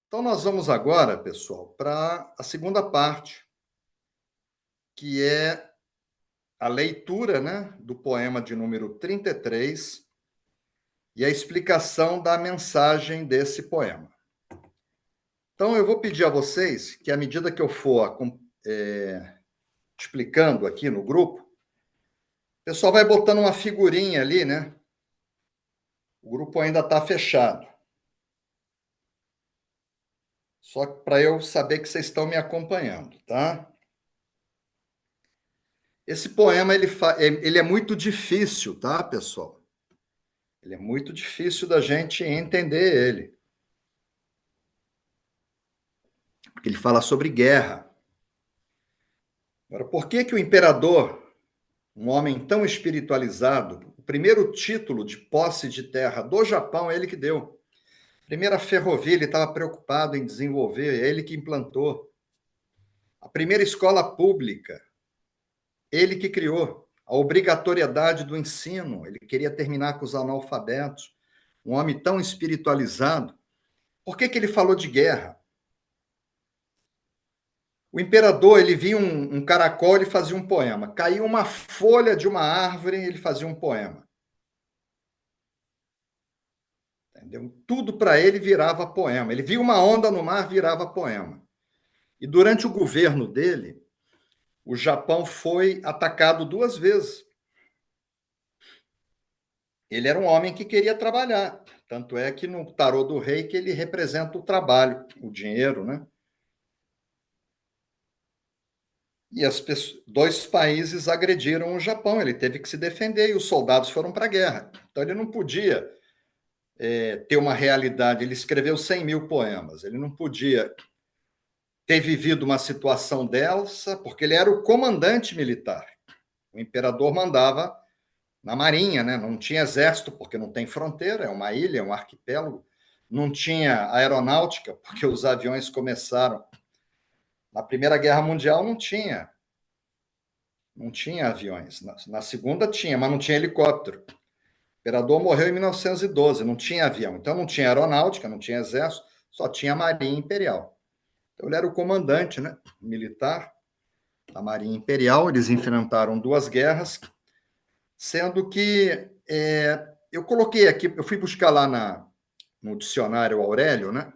Então, nós vamos agora, pessoal, para a segunda parte, que é a leitura, né, do poema de número 33 e a explicação da mensagem desse poema. Então, eu vou pedir a vocês que, à medida que eu for explicando aqui no grupo, o pessoal vai botando uma figurinha ali, né? O grupo ainda está fechado. Só para eu saber que vocês estão me acompanhando, tá? Esse poema ele é muito difícil, tá, pessoal? Ele é muito difícil da gente entender ele, porque ele fala sobre guerra. Agora, por que que o imperador, um homem tão espiritualizado, o primeiro título de posse de terra do Japão é ele que deu. A primeira ferrovia ele estava preocupado em desenvolver, é ele que implantou. A primeira escola pública, ele que criou. A obrigatoriedade do ensino, ele queria terminar com os analfabetos. Um homem tão espiritualizado. Por que que ele falou de guerra? O imperador, ele via um caracol, ele fazia um poema. Caiu uma folha de uma árvore, ele fazia um poema. Entendeu? Tudo para ele virava poema. Ele via uma onda no mar, virava poema. E durante o governo dele, o Japão foi atacado 2 vezes. Ele era um homem que queria trabalhar. Tanto é que no tarô do rei que ele representa o trabalho, o dinheiro, né? E dois países agrediram o Japão, ele teve que se defender e os soldados foram para a guerra. Então ele não podia ter uma realidade. Ele escreveu 100 mil poemas, ele não podia ter vivido uma situação dessa, porque ele era o comandante militar. O imperador mandava na marinha, né? Não tinha exército, porque não tem fronteira, é uma ilha, é um arquipélago. Não tinha aeronáutica, porque os aviões começaram. Na Primeira Guerra Mundial não tinha aviões. Na segunda tinha, mas não tinha helicóptero. O imperador morreu em 1912, não tinha avião. Então não tinha aeronáutica, não tinha exército, só tinha a Marinha Imperial. Então ele era o comandante, né, militar da Marinha Imperial. Eles enfrentaram 2 guerras, sendo que eu coloquei aqui, eu fui buscar lá no dicionário Aurélio, né,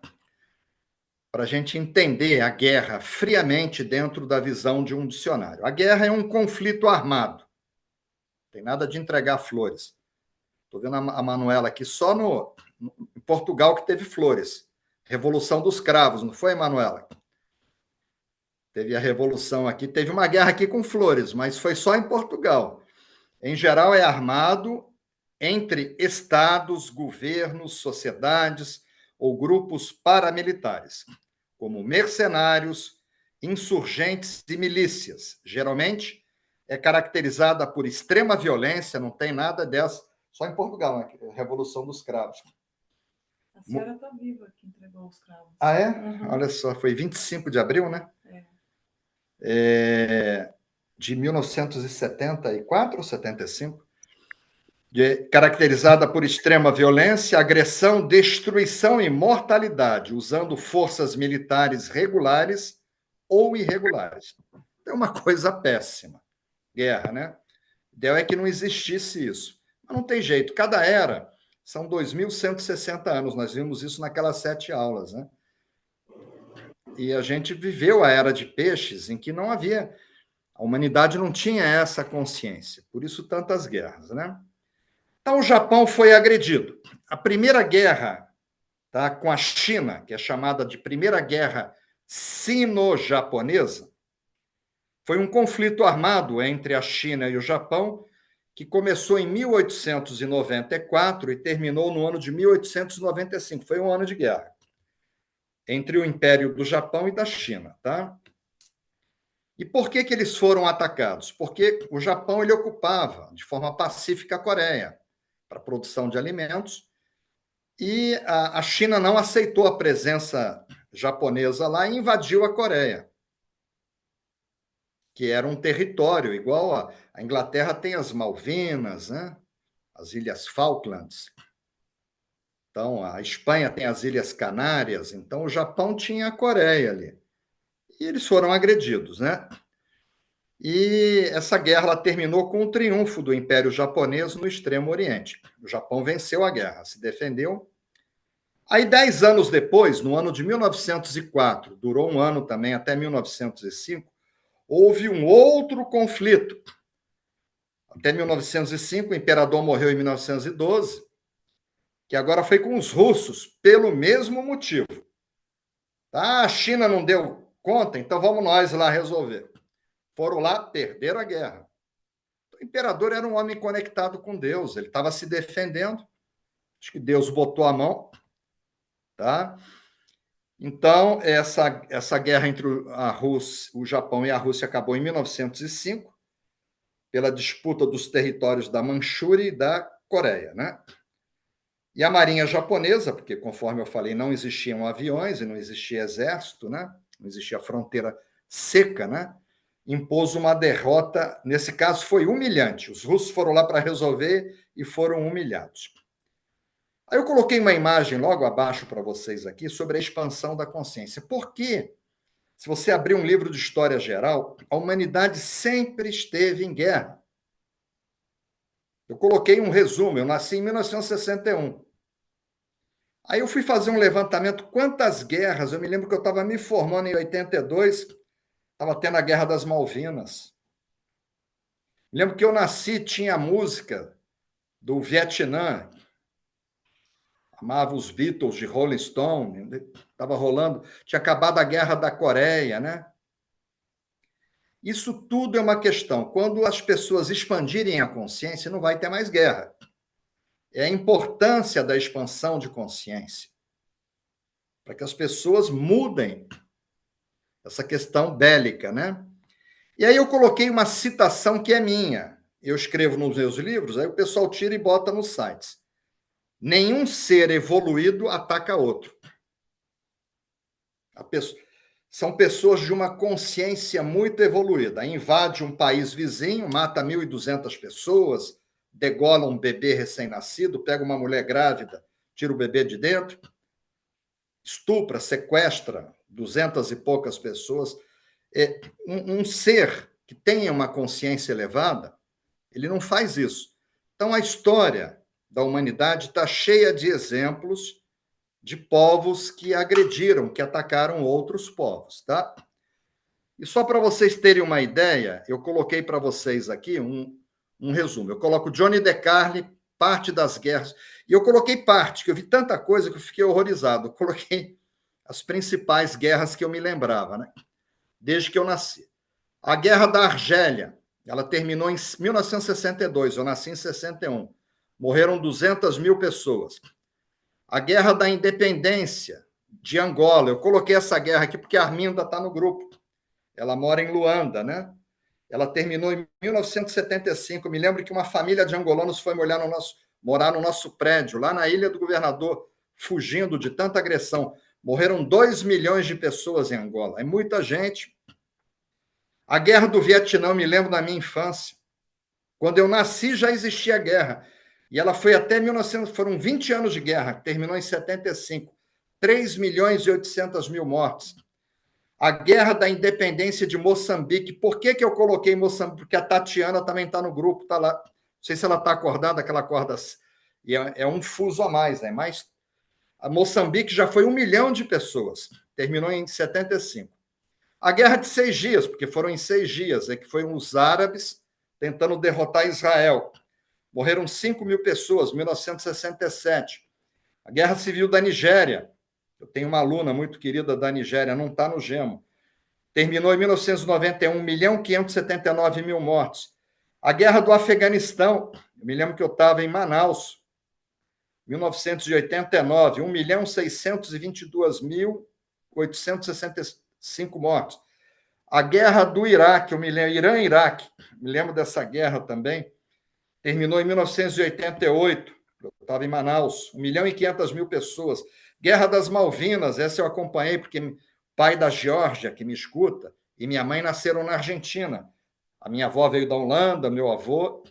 para a gente entender a guerra friamente dentro da visão de um dicionário. A guerra é um conflito armado. Não tem nada de entregar flores. Estou vendo a Manuela aqui só em Portugal que teve flores. Revolução dos Cravos, não foi, Manuela? Teve a revolução aqui, teve uma guerra aqui com flores, mas foi só em Portugal. Em geral, é armado entre estados, governos, sociedades ou grupos paramilitares, como mercenários, insurgentes e milícias. Geralmente, é caracterizada por extrema violência, não tem nada dessa. Só em Portugal, né? Revolução dos Cravos. A senhora está viva que entregou os cravos. Ah, é? Uhum. Olha só, foi 25 de abril, né? De 1974 ou 75? Caracterizada por extrema violência, agressão, destruição e mortalidade, usando forças militares regulares ou irregulares. É uma coisa péssima. Guerra, né? O ideal é que não existisse isso. Mas não tem jeito. Cada era são 2.160 anos. Nós vimos isso naquelas 7 aulas, né? E a gente viveu a era de peixes em que não havia... A humanidade não tinha essa consciência. Por isso, tantas guerras, né? Então, o Japão foi agredido. A primeira guerra, tá, com a China, que é chamada de Primeira Guerra Sino-Japonesa, foi um conflito armado entre a China e o Japão, que começou em 1894 e terminou no ano de 1895. Foi um ano de guerra entre o Império do Japão e da China, tá? E por que que eles foram atacados? Porque o Japão ele ocupava de forma pacífica a Coreia para a produção de alimentos e a China não aceitou a presença japonesa lá e invadiu a Coreia, que era um território igual a Inglaterra tem as Malvinas, né? As Ilhas Falklands. Então, a Espanha tem as Ilhas Canárias, então o Japão tinha a Coreia ali. E eles foram agredidos, né? E essa guerra ela terminou com o triunfo do Império Japonês no Extremo Oriente. O Japão venceu a guerra, se defendeu. Aí, 10 anos depois, no ano de 1904, durou um ano também, até 1905, houve um outro conflito. Até 1905, o imperador morreu em 1912, que agora foi com os russos, pelo mesmo motivo. Tá? A China não deu conta, então vamos nós lá resolver. Foram lá, perderam a guerra. O imperador era um homem conectado com Deus, ele estava se defendendo, acho que Deus botou a mão, tá? Então, essa guerra entre a Rússia, o Japão e a Rússia acabou em 1905, pela disputa dos territórios da Manchúria e da Coreia, né? E a marinha japonesa, porque, conforme eu falei, não existiam aviões e não existia exército, né? Não existia fronteira seca, né? Impôs uma derrota, nesse caso foi humilhante. Os russos foram lá para resolver e foram humilhados. Aí eu coloquei uma imagem logo abaixo para vocês aqui sobre a expansão da consciência. Por quê? Se você abrir um livro de história geral, a humanidade sempre esteve em guerra. Eu coloquei um resumo, eu nasci em 1961. Aí eu fui fazer um levantamento, quantas guerras, eu me lembro que eu estava me formando em 82, estava tendo a Guerra das Malvinas. Me lembro que eu nasci, tinha a música do Vietnã, amava os Beatles de Rolling Stone, estava rolando, tinha acabado a Guerra da Coreia, né? Isso tudo é uma questão. Quando as pessoas expandirem a consciência, não vai ter mais guerra. É a importância da expansão de consciência, para que as pessoas mudem essa questão bélica, né? E aí eu coloquei uma citação que é minha. Eu escrevo nos meus livros, aí o pessoal tira e bota nos sites. Nenhum ser evoluído ataca outro. São pessoas de uma consciência muito evoluída. Aí invade um país vizinho, mata 1.200 pessoas, degola um bebê recém-nascido, pega uma mulher grávida, tira o bebê de dentro, estupra, sequestra 200 e poucas pessoas. Um ser que tenha uma consciência elevada, ele não faz isso. Então, a história da humanidade está cheia de exemplos de povos que agrediram, que atacaram outros povos, tá? E só para vocês terem uma ideia, eu coloquei para vocês aqui um resumo. Eu coloco Johnny DeCarli, parte das guerras, e eu coloquei parte, que eu vi tanta coisa que eu fiquei horrorizado. Eu coloquei as principais guerras que eu me lembrava, né? Desde que eu nasci. A Guerra da Argélia, ela terminou em 1962, eu nasci em 61. Morreram 200 mil pessoas. A Guerra da Independência de Angola, eu coloquei essa guerra aqui porque a Arminda está no grupo. Ela mora em Luanda, né? Ela terminou em 1975. Me lembro que uma família de angolanos foi morar no nosso prédio, lá na Ilha do Governador, fugindo de tanta agressão. Morreram 2 milhões de pessoas em Angola. É muita gente. A Guerra do Vietnã, me lembro da minha infância. Quando eu nasci, já existia guerra. E ela foi até 1900, foram 20 anos de guerra, terminou em 75. 3 milhões e 800 mil mortes. A Guerra da Independência de Moçambique. Por que eu coloquei Moçambique? Porque a Tatiana também está no grupo, está lá. Não sei se ela está acordada, que ela acorda. E é um fuso a mais, né? Mas a Moçambique já foi 1 milhão de pessoas. Terminou em 75. A Guerra de 6 dias, porque foram em 6 dias, que foram os árabes tentando derrotar Israel. Morreram 5 mil pessoas, 1967. A Guerra Civil da Nigéria. Eu tenho uma aluna muito querida da Nigéria, não está no Gemo. Terminou em 1991, 1.579.000 mortos. A Guerra do Afeganistão, eu me lembro que eu estava em Manaus, 1989, 1.622.865 mortos. A Guerra do Iraque, eu me lembro, Irã-Iraque, me lembro dessa guerra também, terminou em 1988, eu estava em Manaus, 1.500.000 pessoas. Guerra das Malvinas, essa eu acompanhei, porque pai da Geórgia, que me escuta, e minha mãe nasceram na Argentina. A minha avó veio da Holanda, meu avô,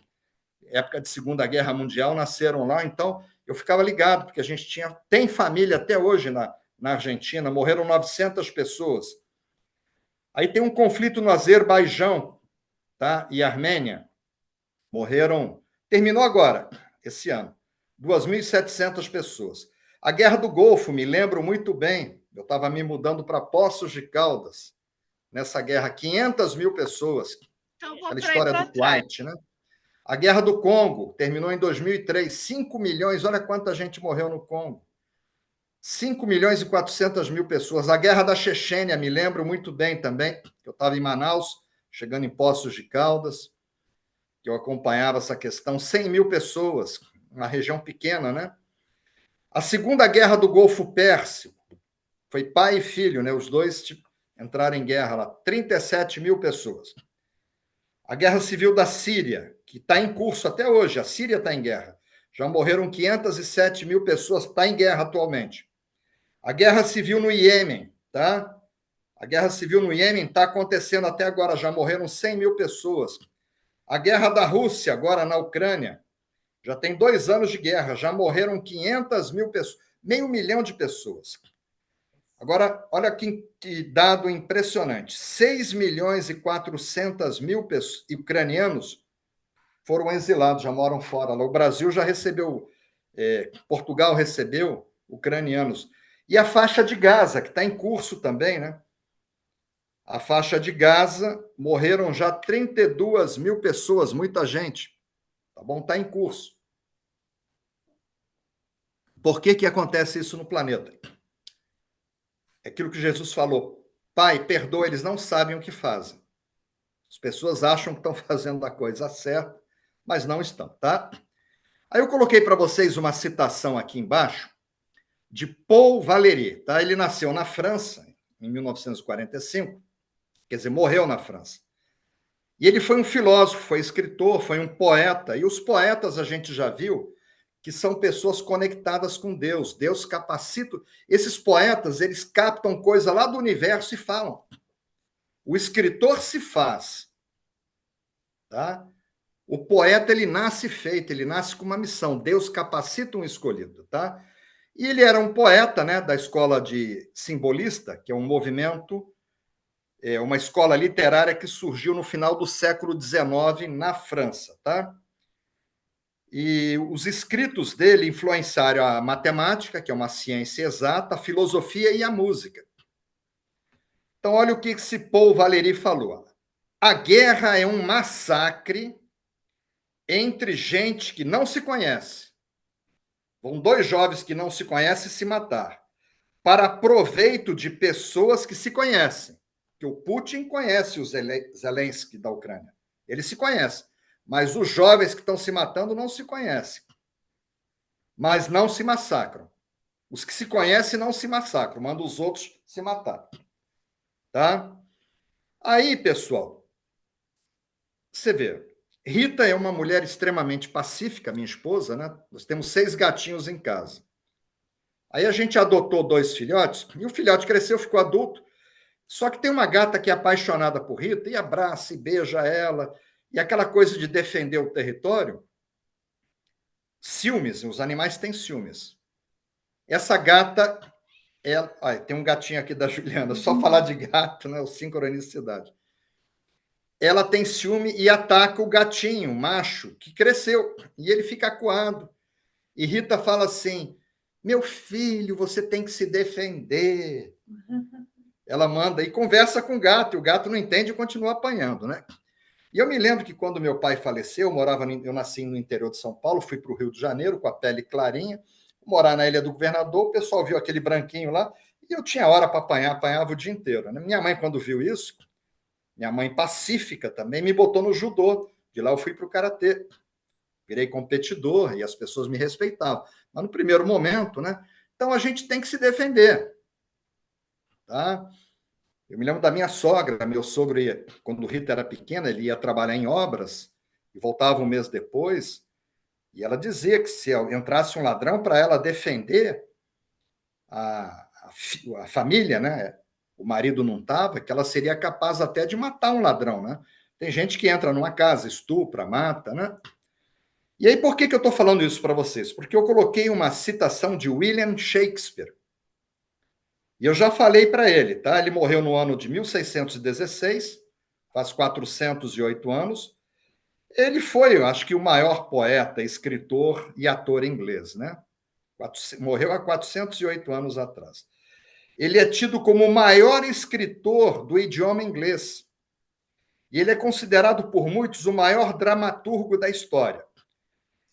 época de Segunda Guerra Mundial, nasceram lá. Então, eu ficava ligado, porque a gente tem família até hoje na Argentina, morreram 900 pessoas. Aí tem um conflito no Azerbaijão, tá? E Armênia. Terminou agora, esse ano, 2.700 pessoas. A Guerra do Golfo, me lembro muito bem, eu estava me mudando para Poços de Caldas, nessa guerra, 500 mil pessoas, Então, aquela história do Kuwait, né? A Guerra do Congo terminou em 2003, 5 milhões, olha quanta gente morreu no Congo. 5 milhões e 400 mil pessoas. A Guerra da Chechênia, me lembro muito bem também, eu estava em Manaus, chegando em Poços de Caldas, que eu acompanhava essa questão, 100 mil pessoas, uma região pequena, né? A Segunda Guerra do Golfo Pérsico, foi pai e filho, né? Os dois entraram em guerra lá, 37 mil pessoas. A Guerra Civil da Síria, que está em curso até hoje, a Síria está em guerra. Já morreram 507 mil pessoas, está em guerra atualmente. A Guerra Civil no Iêmen, tá? A Guerra Civil no Iêmen está acontecendo até agora, já morreram 100 mil pessoas. A Guerra da Rússia, agora na Ucrânia, já tem 2 anos de guerra, já morreram 500 mil pessoas, 500 mil de pessoas. Agora, olha que dado impressionante: 6 milhões e 400 mil ucranianos foram exilados, já moram fora. O Brasil já recebeu, Portugal recebeu ucranianos. E a faixa de Gaza, que está em curso também, né? A faixa de Gaza, morreram já 32 mil pessoas, muita gente. Tá bom? Está em curso. Por que acontece isso no planeta? É aquilo que Jesus falou: Pai, perdoa, eles não sabem o que fazem. As pessoas acham que estão fazendo a coisa certa, mas não estão, tá? Aí eu coloquei para vocês uma citação aqui embaixo de Paul Valéry, tá? Ele nasceu na França em 1945, quer dizer, morreu na França. E ele foi um filósofo, foi escritor, foi um poeta. E os poetas a gente já viu que são pessoas conectadas com Deus. Deus capacita. Esses poetas, eles captam coisa lá do universo e falam. O escritor se faz, tá? O poeta, ele nasce feito, ele nasce com uma missão. Deus capacita um escolhido, tá? E ele era um poeta, né, da escola de simbolista, que é um movimento, uma escola literária que surgiu no final do século XIX na França, tá? E os escritos dele influenciaram a matemática, que é uma ciência exata, a filosofia e a música. Então, olha o que esse Paul Valéry falou. A guerra é um massacre entre gente que não se conhece. Vão 2 jovens que não se conhecem se matar, para proveito de pessoas que se conhecem. Que o Putin conhece o Zelensky da Ucrânia. Ele se conhece. Mas os jovens que estão se matando não se conhecem. Mas não se massacram. Os que se conhecem não se massacram, mandam os outros se matar. Tá? Aí, pessoal, você vê, Rita é uma mulher extremamente pacífica, minha esposa, né? Nós temos 6 gatinhos em casa. Aí a gente adotou 2 filhotes, e o filhote cresceu, ficou adulto. Só que tem uma gata que é apaixonada por Rita, e abraça e beija ela, e aquela coisa de defender o território. Ciúmes, os animais têm ciúmes. Essa gata, tem um gatinho aqui da Juliana, só falar de gato, né? O sincronicidade. Ela tem ciúme e ataca o gatinho, o macho, que cresceu, e ele fica acuado. E Rita fala assim: meu filho, você tem que se defender. Ela manda e conversa com o gato, e o gato não entende e continua apanhando, né? E eu me lembro que quando meu pai faleceu, eu nasci no interior de São Paulo, fui para o Rio de Janeiro com a pele clarinha, morar na Ilha do Governador, o pessoal viu aquele branquinho lá, e eu tinha hora para apanhar, apanhava o dia inteiro, né? Minha mãe, quando viu isso, minha mãe pacífica também, me botou no judô. De lá eu fui para o karatê. Virei competidor e as pessoas me respeitavam. Mas no primeiro momento, né? Então a gente tem que se defender. Tá? Eu me lembro da minha sogra, meu sogro ia, quando o Rita era pequena, ele ia trabalhar em obras e voltava um mês depois, e ela dizia que se entrasse um ladrão, para ela defender a família, né? O marido não estava, que ela seria capaz até de matar um ladrão, né? Tem gente que entra numa casa, estupra, mata, né? E aí, por que eu estou falando isso para vocês? Porque eu coloquei uma citação de William Shakespeare. E eu já falei para ele, tá? Ele morreu no ano de 1616, faz 408 anos. Ele foi, eu acho que, o maior poeta, escritor e ator inglês, né? Morreu há 408 anos atrás. Ele é tido como o maior escritor do idioma inglês. E ele é considerado por muitos o maior dramaturgo da história.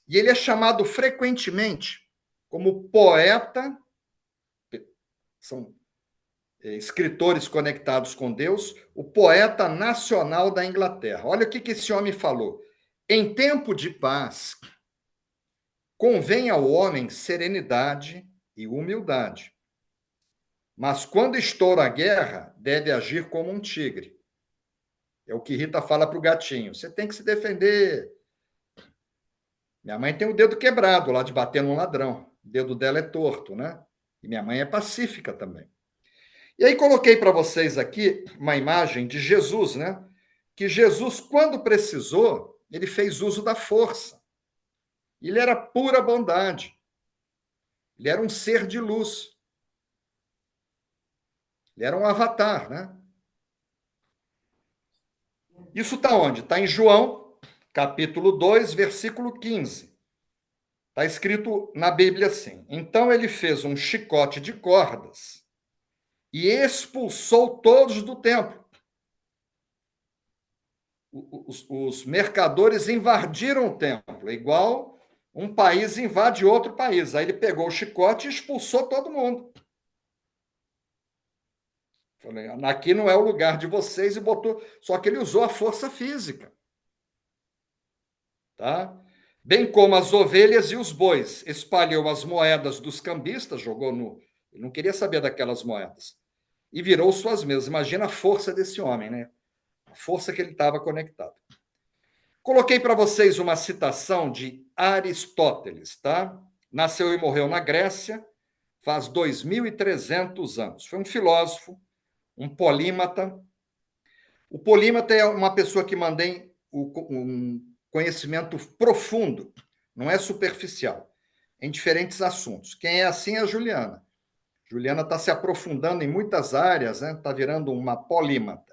E ele é chamado frequentemente como poeta, são escritores conectados com Deus, o poeta nacional da Inglaterra. Olha o que esse homem falou. Em tempo de paz, convém ao homem serenidade e humildade. Mas quando estoura a guerra, deve agir como um tigre. É o que Rita fala para o gatinho. Você tem que se defender. Minha mãe tem o dedo quebrado lá de bater num ladrão. O dedo dela é torto, né? E minha mãe é pacífica também. E aí coloquei para vocês aqui uma imagem de Jesus, né? Que Jesus, quando precisou, ele fez uso da força. Ele era pura bondade. Ele era um ser de luz. Ele era um avatar, né? Isso está onde? Está em João, capítulo 2, versículo 15. Está escrito na Bíblia assim: então ele fez um chicote de cordas e expulsou todos do templo. Os mercadores invadiram o templo, igual um país invade outro país. Aí ele pegou o chicote e expulsou todo mundo. Falei, aqui não é o lugar de vocês, e botou. Só que ele usou a força física. Tá? Bem como as ovelhas e os bois. Espalhou as moedas dos cambistas, jogou no. Ele não queria saber daquelas moedas. E virou suas mesas. Imagina a força desse homem, né? A força que ele estava conectado. Coloquei para vocês uma citação de Aristóteles, tá? Nasceu e morreu na Grécia, faz 2.300 anos. Foi um filósofo, um polímata. O polímata é uma pessoa que mantém um conhecimento profundo, não é superficial, em diferentes assuntos. Quem é assim é a Juliana. Juliana está se aprofundando em muitas áreas, né? Está virando uma polímata.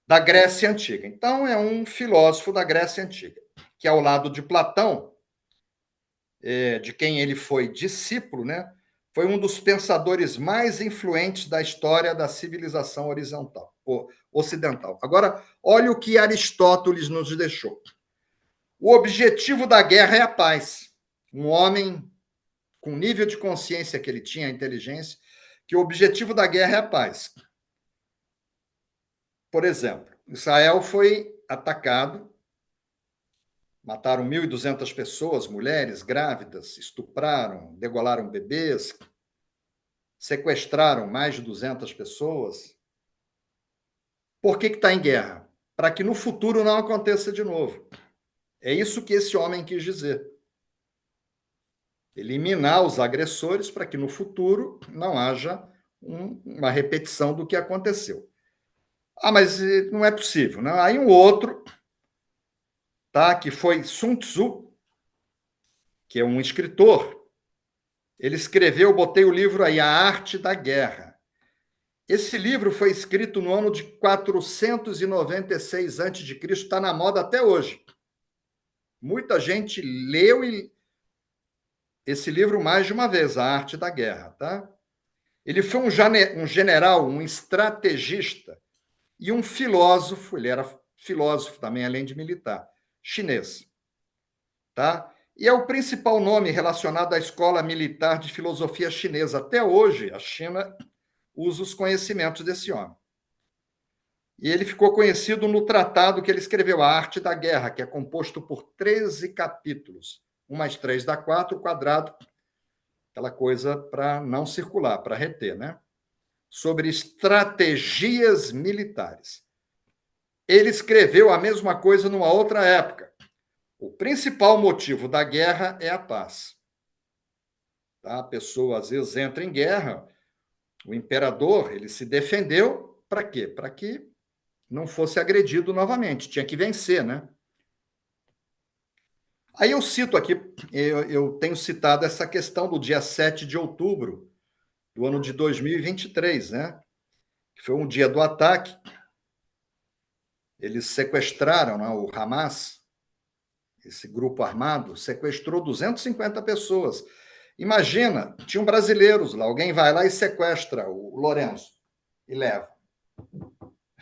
Da Grécia Antiga. Então, é um filósofo da Grécia Antiga, que ao lado de Platão, de quem ele foi discípulo, né? Foi um dos pensadores mais influentes da história da civilização horizontal, ocidental. Agora, olha o que Aristóteles nos deixou. O objetivo da guerra é a paz. Um homem com o nível de consciência que ele tinha, a inteligência, que o objetivo da guerra é a paz. Por exemplo, Israel foi atacado, mataram 1.200 pessoas, mulheres grávidas, estupraram, degolaram bebês, sequestraram mais de 200 pessoas. Por que está em guerra? Para que no futuro não aconteça de novo. É isso que esse homem quis dizer. Eliminar os agressores para que no futuro não haja uma repetição do que aconteceu. Ah, mas não é possível. Não? Aí um outro, tá, que foi Sun Tzu, que é um escritor, ele escreveu, botei o livro aí, A Arte da Guerra. Esse livro foi escrito no ano de 496 a.C., está na moda até hoje. Muita gente leu esse livro mais de uma vez, A Arte da Guerra. Tá? Ele foi um general, um estrategista e um filósofo, ele era filósofo também, além de militar, chinês. Tá? E é o principal nome relacionado à escola militar de filosofia chinesa. Até hoje, a China usa os conhecimentos desse homem. E ele ficou conhecido no tratado que ele escreveu, A Arte da Guerra, que é composto por 13 capítulos. 1 mais 3 dá 4, quadrado, aquela coisa para não circular, para reter, né? Sobre estratégias militares. Ele escreveu a mesma coisa numa outra época. O principal motivo da guerra é a paz. Tá? A pessoa, às vezes, entra em guerra, o imperador, ele se defendeu, para quê? Para que não fosse agredido novamente, tinha que vencer, né? Aí eu cito aqui, eu tenho citado essa questão do dia 7 de outubro do ano de 2023, né? Que foi um dia do ataque. Eles sequestraram, né, o Hamas, esse grupo armado, sequestrou 250 pessoas. Imagina, tinham brasileiros lá, alguém vai lá e sequestra o Lourenço e leva.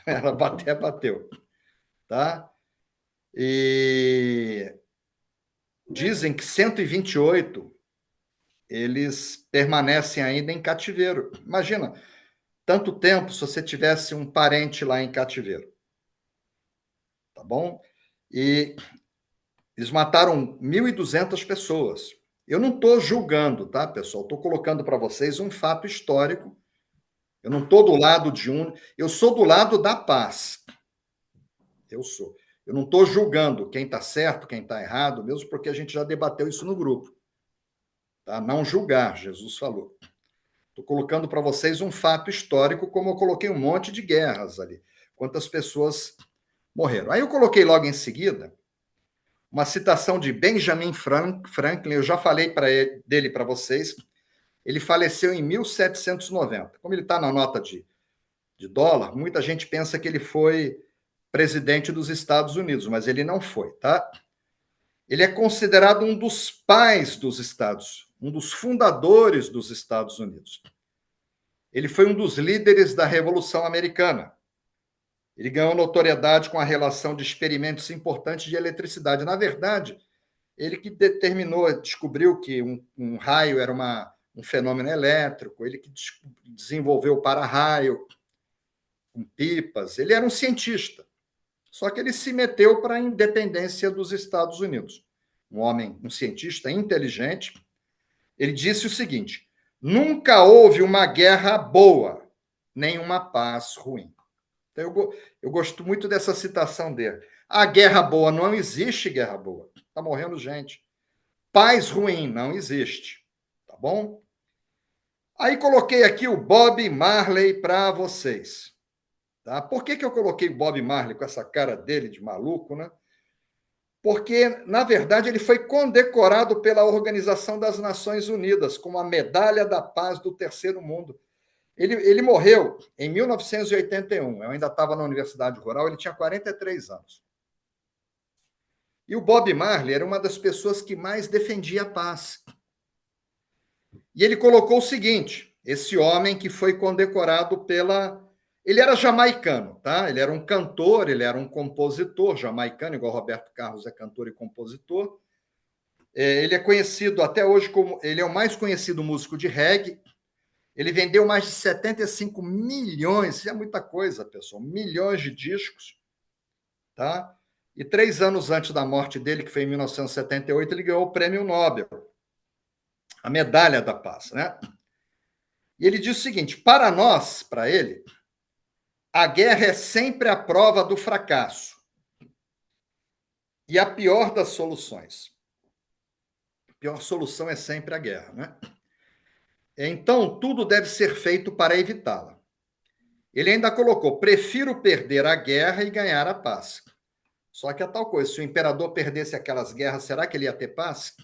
Ela bateu, tá? E dizem que 128 eles permanecem ainda em cativeiro. Imagina, tanto tempo se você tivesse um parente lá em cativeiro, tá bom? E eles mataram 1.200 pessoas. Eu não estou julgando, tá, pessoal? Estou colocando para vocês um fato histórico. Eu não estou do lado de um, eu sou do lado da paz. Eu sou. Eu não estou julgando quem está certo, quem está errado, mesmo porque a gente já debateu isso no grupo. Tá? Não julgar, Jesus falou. Estou colocando para vocês um fato histórico, como eu coloquei um monte de guerras ali. Quantas pessoas morreram. Aí eu coloquei logo em seguida uma citação de Benjamin Franklin, eu já falei dele para vocês. Ele faleceu em 1790. Como ele está na nota de dólar, muita gente pensa que ele foi presidente dos Estados Unidos, mas ele não foi, tá? Ele é considerado um dos pais dos Estados, um dos fundadores dos Estados Unidos. Ele foi um dos líderes da Revolução Americana. Ele ganhou notoriedade com a relação de experimentos importantes de eletricidade. Na verdade, ele que descobriu que um raio era um fenômeno elétrico, ele que desenvolveu o para-raio com pipas. Ele era um cientista. Só que ele se meteu para a independência dos Estados Unidos. Um homem, um cientista inteligente. Ele disse o seguinte: nunca houve uma guerra boa, nem uma paz ruim. Então, eu gosto muito dessa citação dele. A guerra boa não existe, guerra boa. Está morrendo gente. Paz ruim não existe. Tá bom? Aí coloquei aqui o Bob Marley para vocês. Tá? Por que eu coloquei o Bob Marley com essa cara dele de maluco, né? Porque, na verdade, ele foi condecorado pela Organização das Nações Unidas com a Medalha da Paz do Terceiro Mundo. Ele morreu em 1981. Eu ainda estava na Universidade Rural, ele tinha 43 anos. E o Bob Marley era uma das pessoas que mais defendia a paz. E ele colocou o seguinte: esse homem que foi condecorado pela. Ele era jamaicano, tá? Ele era um cantor, ele era um compositor jamaicano, igual Roberto Carlos é cantor e compositor. Ele é conhecido até hoje como. Ele é o mais conhecido músico de reggae. Ele vendeu mais de 75 milhões, isso é muita coisa, pessoal, milhões de discos, tá? E 3 anos antes da morte dele, que foi em 1978, ele ganhou o Prêmio Nobel, a Medalha da Paz, né? E ele diz o seguinte: para nós, para ele, a guerra é sempre a prova do fracasso e a pior das soluções. A pior solução é sempre a guerra, né? Então, tudo deve ser feito para evitá-la. Ele ainda colocou: prefiro perder a guerra e ganhar a paz. Só que é tal coisa, se o imperador perdesse aquelas guerras, será que ele ia ter paz?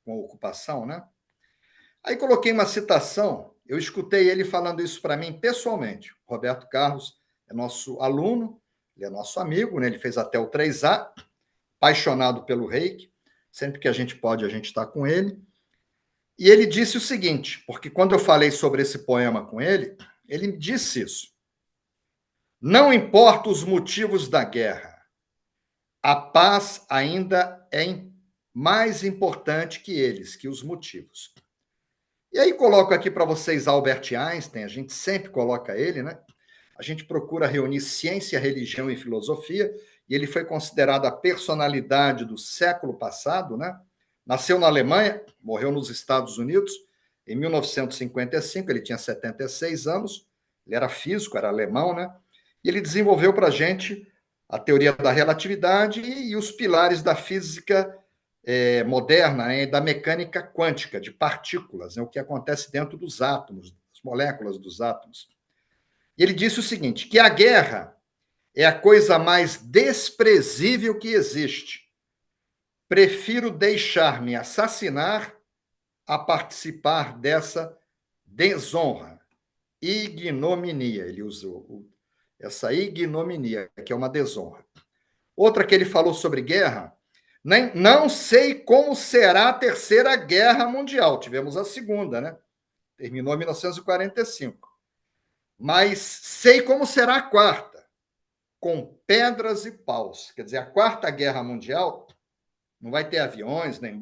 Com a ocupação, né? Aí coloquei uma citação, eu escutei ele falando isso para mim pessoalmente. Roberto Carlos é nosso aluno, ele é nosso amigo, né? Ele fez até o 3A, apaixonado pelo reiki, sempre que a gente pode, a gente está com ele. E ele disse o seguinte, porque quando eu falei sobre esse poema com ele, ele disse isso: não importa os motivos da guerra, a paz ainda é mais importante que eles, que os motivos. E aí coloco aqui para vocês Albert Einstein, a gente sempre coloca ele, né? A gente procura reunir ciência, religião e filosofia, e ele foi considerado a personalidade do século passado, né? Nasceu na Alemanha, morreu nos Estados Unidos em 1955, ele tinha 76 anos, ele era físico, era alemão, né? E ele desenvolveu para a gente a teoria da relatividade e os pilares da física moderna, né, da mecânica quântica, de partículas, né, o que acontece dentro dos átomos, das moléculas dos átomos. E ele disse o seguinte, que a guerra é a coisa mais desprezível que existe, prefiro deixar-me assassinar a participar dessa desonra, ignominia. Ele usou essa ignominia, que é uma desonra. Outra que ele falou sobre guerra, não sei como será a Terceira Guerra Mundial. Tivemos a Segunda, né? Terminou em 1945. Mas sei como será a Quarta, com pedras e paus. Quer dizer, a Quarta Guerra Mundial não vai ter aviões, nem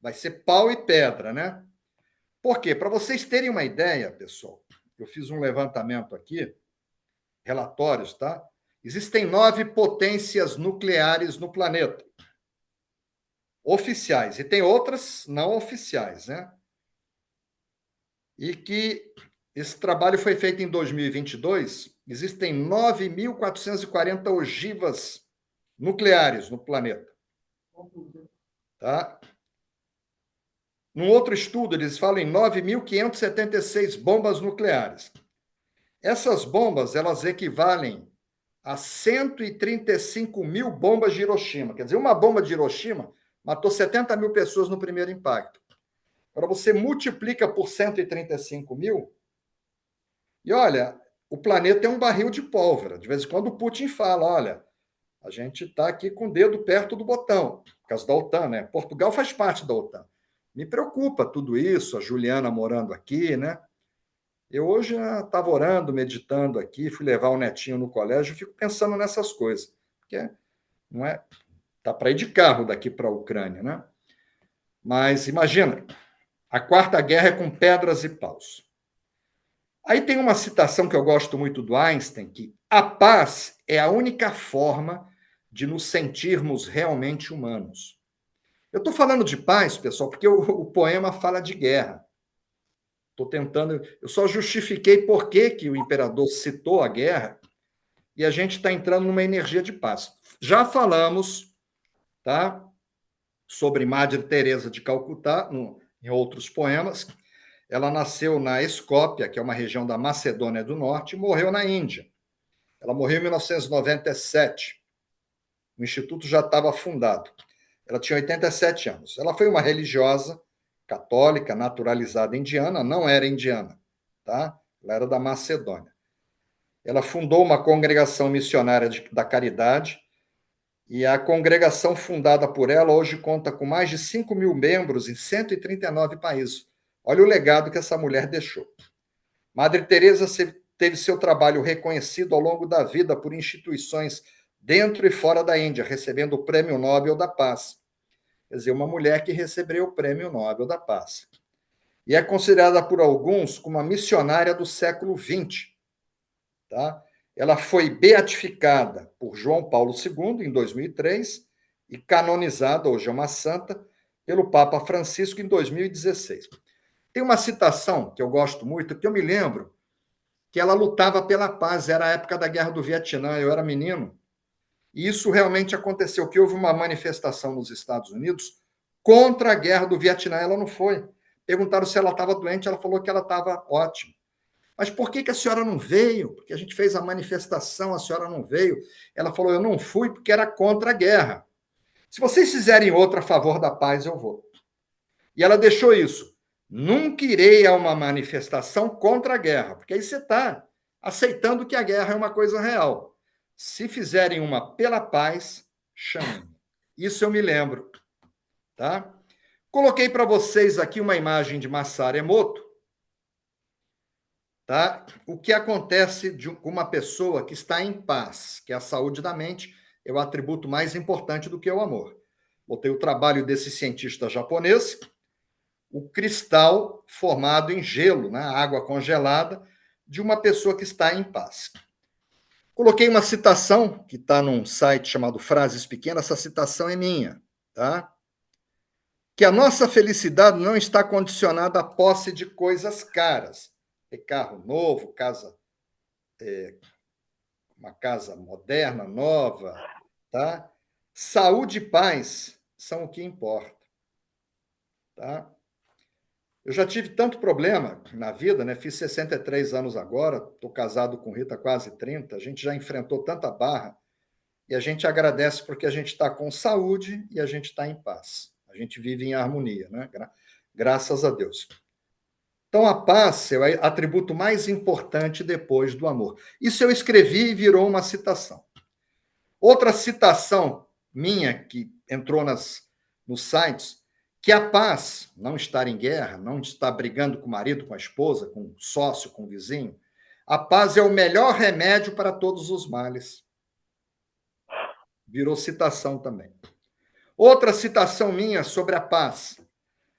vai ser pau e pedra, né? Por quê? Para vocês terem uma ideia, pessoal, eu fiz um levantamento aqui, relatórios, tá? Existem 9 potências nucleares no planeta, oficiais, e tem outras não oficiais, né? E que esse trabalho foi feito em 2022, existem 9.440 ogivas nucleares no planeta, tá? Num outro estudo, eles falam em 9.576 bombas nucleares. Essas bombas, elas equivalem a 135 mil bombas de Hiroshima. Quer dizer, uma bomba de Hiroshima matou 70 mil pessoas no primeiro impacto. Agora, você multiplica por 135 mil, e olha, o planeta é um barril de pólvora. De vez em quando o Putin fala, olha, a gente está aqui com o dedo perto do botão, por causa da OTAN, né? Portugal faz parte da OTAN. Me preocupa tudo isso, a Juliana morando aqui, né? Eu hoje estava orando, meditando aqui, fui levar o netinho no colégio, fico pensando nessas coisas. Porque não é, tá para ir de carro daqui para a Ucrânia, né? Mas imagina, a Quarta Guerra é com pedras e paus. Aí tem uma citação que eu gosto muito do Einstein, que a paz é a única forma de nos sentirmos realmente humanos. Eu estou falando de paz, pessoal, porque o poema fala de guerra. Estou tentando. Eu só justifiquei por que o imperador citou a guerra e a gente está entrando numa energia de paz. Já falamos, tá, sobre Madre Teresa de Calcutá, em outros poemas. Ela nasceu na Escópia, que é uma região da Macedônia do Norte, e morreu na Índia. Ela morreu em 1997. O instituto já estava fundado. Ela tinha 87 anos. Ela foi uma religiosa católica, naturalizada indiana, não era indiana, tá? Ela era da Macedônia. Ela fundou uma congregação missionária da caridade, e a congregação fundada por ela hoje conta com mais de 5 mil membros em 139 países. Olha o legado que essa mulher deixou. Madre Teresa teve seu trabalho reconhecido ao longo da vida por instituições dentro e fora da Índia, recebendo o Prêmio Nobel da Paz. Quer dizer, uma mulher que recebeu o Prêmio Nobel da Paz. E é considerada por alguns como a missionária do século XX. Tá? Ela foi beatificada por João Paulo II em 2003 e canonizada, hoje é uma santa, pelo Papa Francisco em 2016. Tem uma citação que eu gosto muito, que eu me lembro que ela lutava pela paz, era a época da Guerra do Vietnã, eu era menino, e isso realmente aconteceu, que houve uma manifestação nos Estados Unidos contra a Guerra do Vietnã, ela não foi. Perguntaram se ela estava doente, ela falou que ela estava ótima. Mas por que a senhora não veio? Porque a gente fez a manifestação, a senhora não veio. Ela falou, eu não fui porque era contra a guerra. Se vocês fizerem outra a favor da paz, eu vou. E ela deixou isso. Nunca irei a uma manifestação contra a guerra, porque aí você está aceitando que a guerra é uma coisa real. Se fizerem uma pela paz, chamem. Isso eu me lembro. Tá? Coloquei para vocês aqui uma imagem de Masaru Emoto. Tá? O que acontece com uma pessoa que está em paz, que é a saúde da mente, é o atributo mais importante do que o amor. Botei o trabalho desse cientista japonês, o cristal formado em gelo, né, água congelada, de uma pessoa que está em paz. Coloquei uma citação que está num site chamado Frases Pequenas, essa citação é minha, tá? Que a nossa felicidade não está condicionada à posse de coisas caras. Ter carro novo, uma casa moderna, nova, tá? Saúde e paz são o que importa, tá? Eu já tive tanto problema na vida, né? Fiz 63 anos agora, estou casado com Rita há quase 30, a gente já enfrentou tanta barra. e a gente agradece porque a gente está com saúde e a gente está em paz. A gente vive em harmonia, né? Graças a Deus. Então, a paz é o atributo mais importante depois do amor. Isso eu escrevi e virou uma citação. Outra citação minha, que entrou nos sites, que a paz, não estar em guerra, não estar brigando com o marido, com a esposa, com o sócio, com o vizinho, a paz é o melhor remédio para todos os males. Virou citação também. Outra citação minha sobre a paz.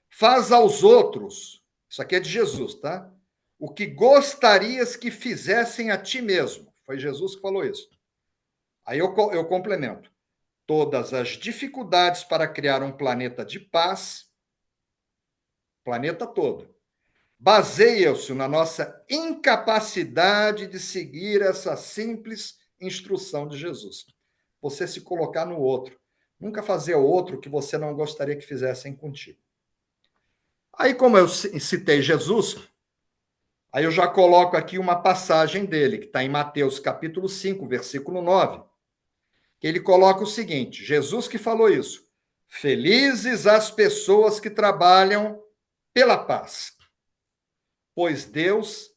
Faz aos outros, isso aqui é de Jesus, tá? O que gostarias que fizessem a ti mesmo. Foi Jesus que falou isso. Aí eu complemento. Todas as dificuldades para criar um planeta de paz, planeta todo, baseiam-se na nossa incapacidade de seguir essa simples instrução de Jesus. Você se colocar no outro. Nunca fazer ao outro o que você não gostaria que fizessem contigo. Aí, como eu citei Jesus, aí eu já coloco aqui uma passagem dele, que está em Mateus capítulo 5, versículo 9, que ele coloca o seguinte, Jesus que falou isso, felizes as pessoas que trabalham pela paz, pois Deus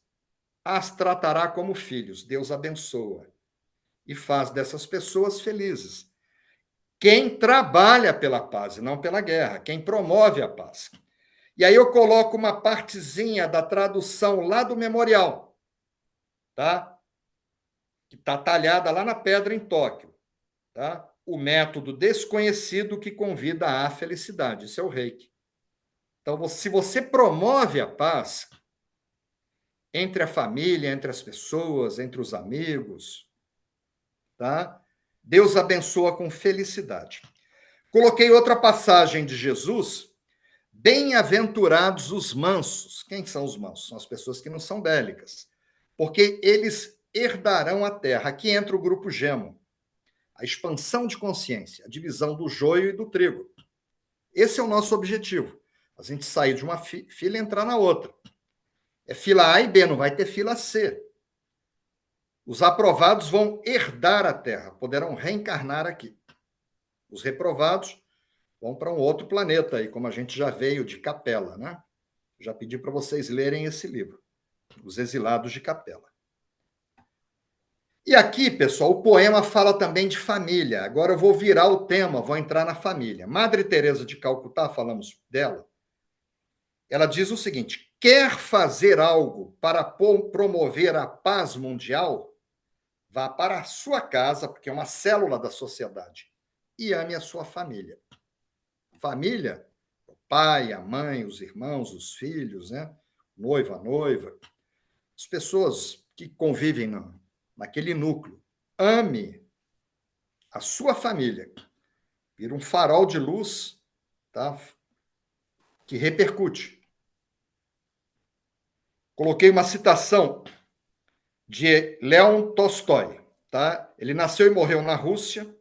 as tratará como filhos, Deus abençoa e faz dessas pessoas felizes. Quem trabalha pela paz e não pela guerra, quem promove a paz. E aí eu coloco uma partezinha da tradução lá do memorial, tá? Que está talhada lá na pedra em Tóquio, tá? O método desconhecido que convida à felicidade. Isso é o Reiki. Então, se você promove a paz entre a família, entre as pessoas, entre os amigos, tá? Deus abençoa com felicidade. Coloquei outra passagem de Jesus. Bem-aventurados os mansos. Quem são os mansos? São as pessoas que não são bélicas, porque eles herdarão a terra. Aqui entra o grupo Gemo, a expansão de consciência, a divisão do joio e do trigo. Esse é o nosso objetivo. A gente sair de uma fila e entrar na outra. É fila A e B, não vai ter fila C. Os aprovados vão herdar a terra, poderão reencarnar aqui. Os reprovados vão para um outro planeta aí, como a gente já veio de Capela, né? Já pedi para vocês lerem esse livro, Os Exilados de Capela. E aqui, pessoal, o poema fala também de família. Agora eu vou virar o tema, vou entrar na família. Madre Teresa de Calcutá, falamos dela. Ela diz o seguinte: quer fazer algo para promover a paz mundial? Vá para a sua casa, porque é uma célula da sociedade, e ame a sua família. Família, o pai, a mãe, os irmãos, os filhos, né? Noiva, noiva, as pessoas que convivem naquele núcleo. Ame a sua família. Vira um farol de luz, tá? Que repercute. Coloquei uma citação de Leon Tolstói, tá? Ele nasceu e morreu na Rússia,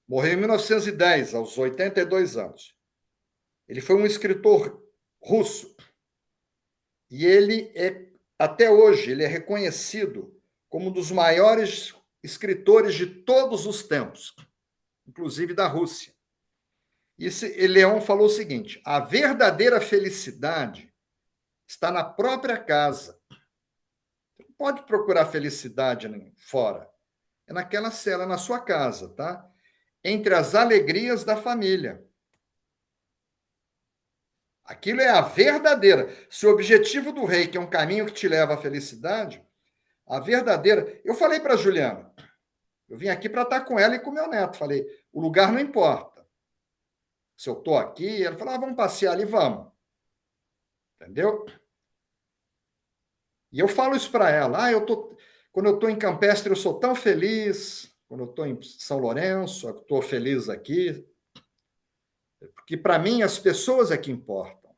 morreu em 1910, aos 82 anos. Ele foi um escritor russo e até hoje, ele é reconhecido como um dos maiores escritores de todos os tempos, inclusive da Rússia. E Leon falou o seguinte: a verdadeira felicidade está na própria casa. Você não pode procurar felicidade fora. É naquela cela, na sua casa, tá? Entre as alegrias da família. Aquilo é a verdadeira. Se o objetivo do Reiki é um caminho que te leva à felicidade, a verdadeira... Eu falei para a Juliana, eu vim aqui para estar com ela e com meu neto. Falei, o lugar não importa. Se eu estou aqui, ela falou, vamos passear ali, vamos. Entendeu? E eu falo isso para ela. Quando eu estou em Campestre, eu sou tão feliz. Quando eu estou em São Lourenço, eu estou feliz aqui. Porque, para mim, as pessoas é que importam,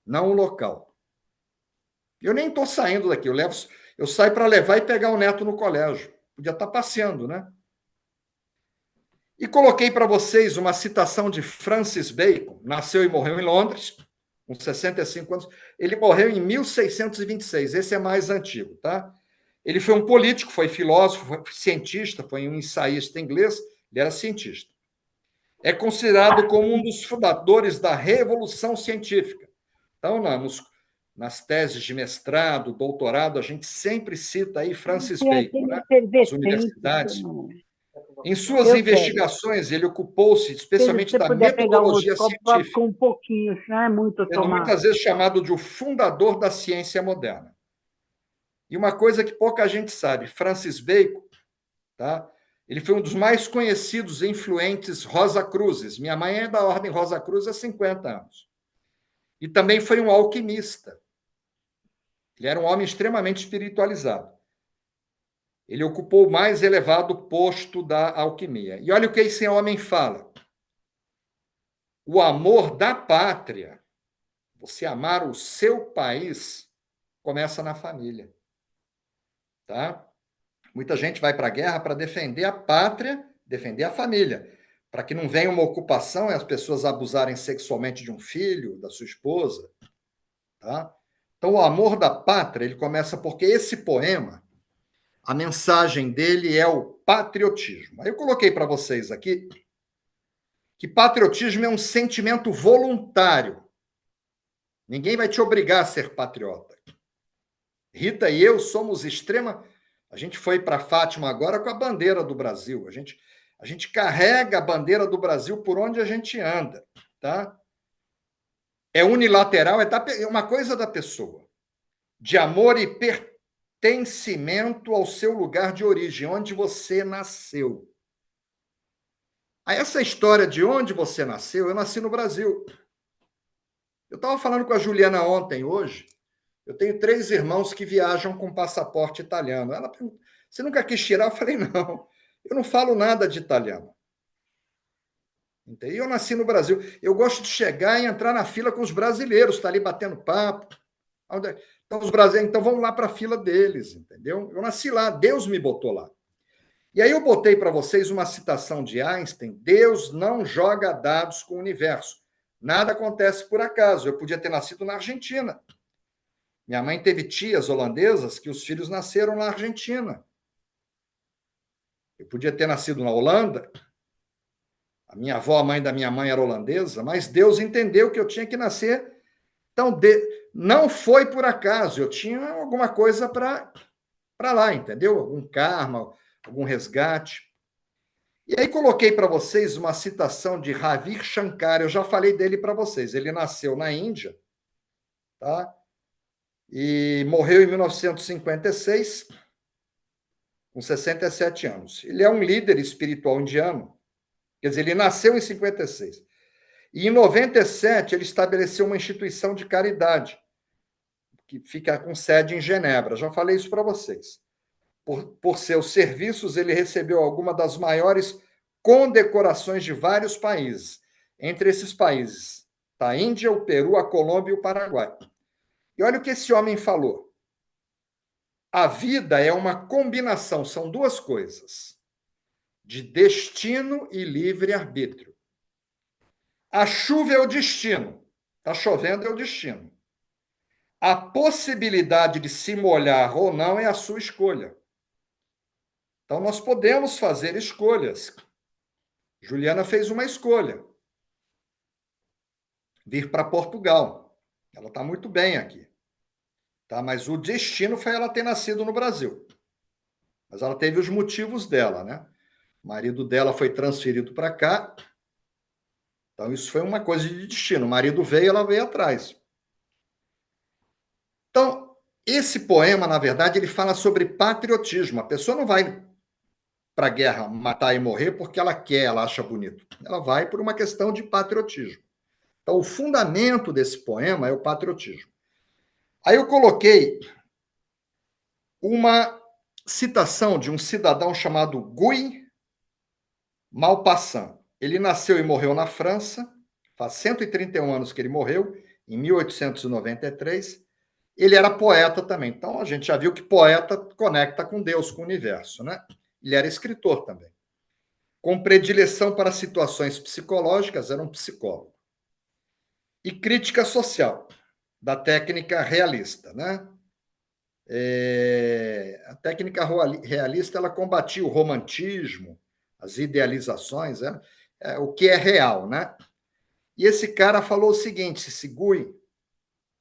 não o local. Eu nem estou saindo daqui. Eu saio para levar e pegar o neto no colégio. Podia estar passeando, né? E coloquei para vocês uma citação de Francis Bacon. Nasceu e morreu em Londres, com 65 anos. Ele morreu em 1626. Esse é mais antigo, tá? Ele foi um político, foi filósofo, foi cientista, foi um ensaísta inglês, ele era cientista. É considerado como um dos fundadores da Revolução Científica. Então, nas teses de mestrado, doutorado, a gente sempre cita aí Francis Tem Bacon, aquele né? As efervescente. universidades. Em suas Eu quero. investigações, ele ocupou-se Se especialmente você da puder pegar um outro metodologia copo, vai ficar científica, um pouquinho, não é muito sendo tomar. muitas vezes chamado de o fundador da ciência moderna. E uma coisa que pouca gente sabe, Francis Bacon, tá? Ele foi um dos mais conhecidos e influentes Rosacruzes. Minha mãe é da Ordem Rosacruz há 50 anos. E também foi um alquimista. Ele era um homem extremamente espiritualizado. Ele ocupou o mais elevado posto da alquimia. E olha o que esse homem fala. O amor da pátria, você amar o seu país, começa na família. Tá? Muita gente vai para a guerra para defender a pátria, defender a família, para que não venha uma ocupação e as pessoas abusarem sexualmente de um filho, da sua esposa. Tá? Então, o amor da pátria, ele começa porque esse poema, a mensagem dele é o patriotismo. Aí eu coloquei para vocês aqui que patriotismo é um sentimento voluntário. Ninguém vai te obrigar a ser patriota. Rita e eu somos extrema. A gente foi para Fátima agora com a bandeira do Brasil. A gente carrega a bandeira do Brasil por onde a gente anda, tá? É unilateral, é uma coisa da pessoa, de amor e pertencimento ao seu lugar de origem, onde você nasceu. Aí essa história de onde você nasceu, eu nasci no Brasil. Eu estava falando com a Juliana ontem, hoje. Eu tenho 3 irmãos que viajam com passaporte italiano. Ela perguntou, você nunca quis tirar? Eu falei, não, eu não falo nada de italiano. E eu nasci no Brasil. Eu gosto de chegar e entrar na fila com os brasileiros, tá ali batendo papo. Então, os brasileiros, então vamos lá para a fila deles, entendeu? Eu nasci lá, Deus me botou lá. E aí eu botei para vocês uma citação de Einstein: Deus não joga dados com o universo. Nada acontece por acaso. Eu podia ter nascido na Argentina. Minha mãe teve tias holandesas que os filhos nasceram na Argentina. Eu podia ter nascido na Holanda. A minha avó, a mãe da minha mãe, era holandesa, mas Deus entendeu que eu tinha que nascer. Então, não foi por acaso. Eu tinha alguma coisa para lá, entendeu? Algum karma, algum resgate. E aí coloquei para vocês uma citação de Ravi Shankar. Eu já falei dele para vocês. Ele nasceu na Índia, tá? E morreu em 1956, com 67 anos. Ele é um líder espiritual indiano. Quer dizer, ele nasceu em 56. E em 97, ele estabeleceu uma instituição de caridade, que fica com sede em Genebra. Já falei isso para vocês. Por seus serviços, ele recebeu alguma das maiores condecorações de vários países. Entre esses países, a Índia, o Peru, a Colômbia e o Paraguai. E olha o que esse homem falou. A vida é uma combinação, são 2 coisas, de destino e livre-arbítrio. A chuva é o destino. Está chovendo é o destino. A possibilidade de se molhar ou não é a sua escolha. Então, nós podemos fazer escolhas. Juliana fez uma escolha. Vir para Portugal. Ela está muito bem aqui. Tá? Mas o destino foi ela ter nascido no Brasil. Mas ela teve os motivos dela, né? O marido dela foi transferido para cá. Então, isso foi uma coisa de destino. O marido veio, ela veio atrás. Então, esse poema, na verdade, ele fala sobre patriotismo. A pessoa não vai para a guerra matar e morrer porque ela quer, ela acha bonito. Ela vai por uma questão de patriotismo. Então, o fundamento desse poema é o patriotismo. Aí eu coloquei uma citação de um cidadão chamado Guy Maupassant. Ele nasceu e morreu na França, faz 131 anos que ele morreu, em 1893. Ele era poeta também. Então, a gente já viu que poeta conecta com Deus, com o universo, né? Ele era escritor também. Com predileção para situações psicológicas, era um psicólogo. E crítica social, da técnica realista, né? técnica realista ela combatia o romantismo, as idealizações, o que é real, né? E esse cara falou o seguinte, Sissi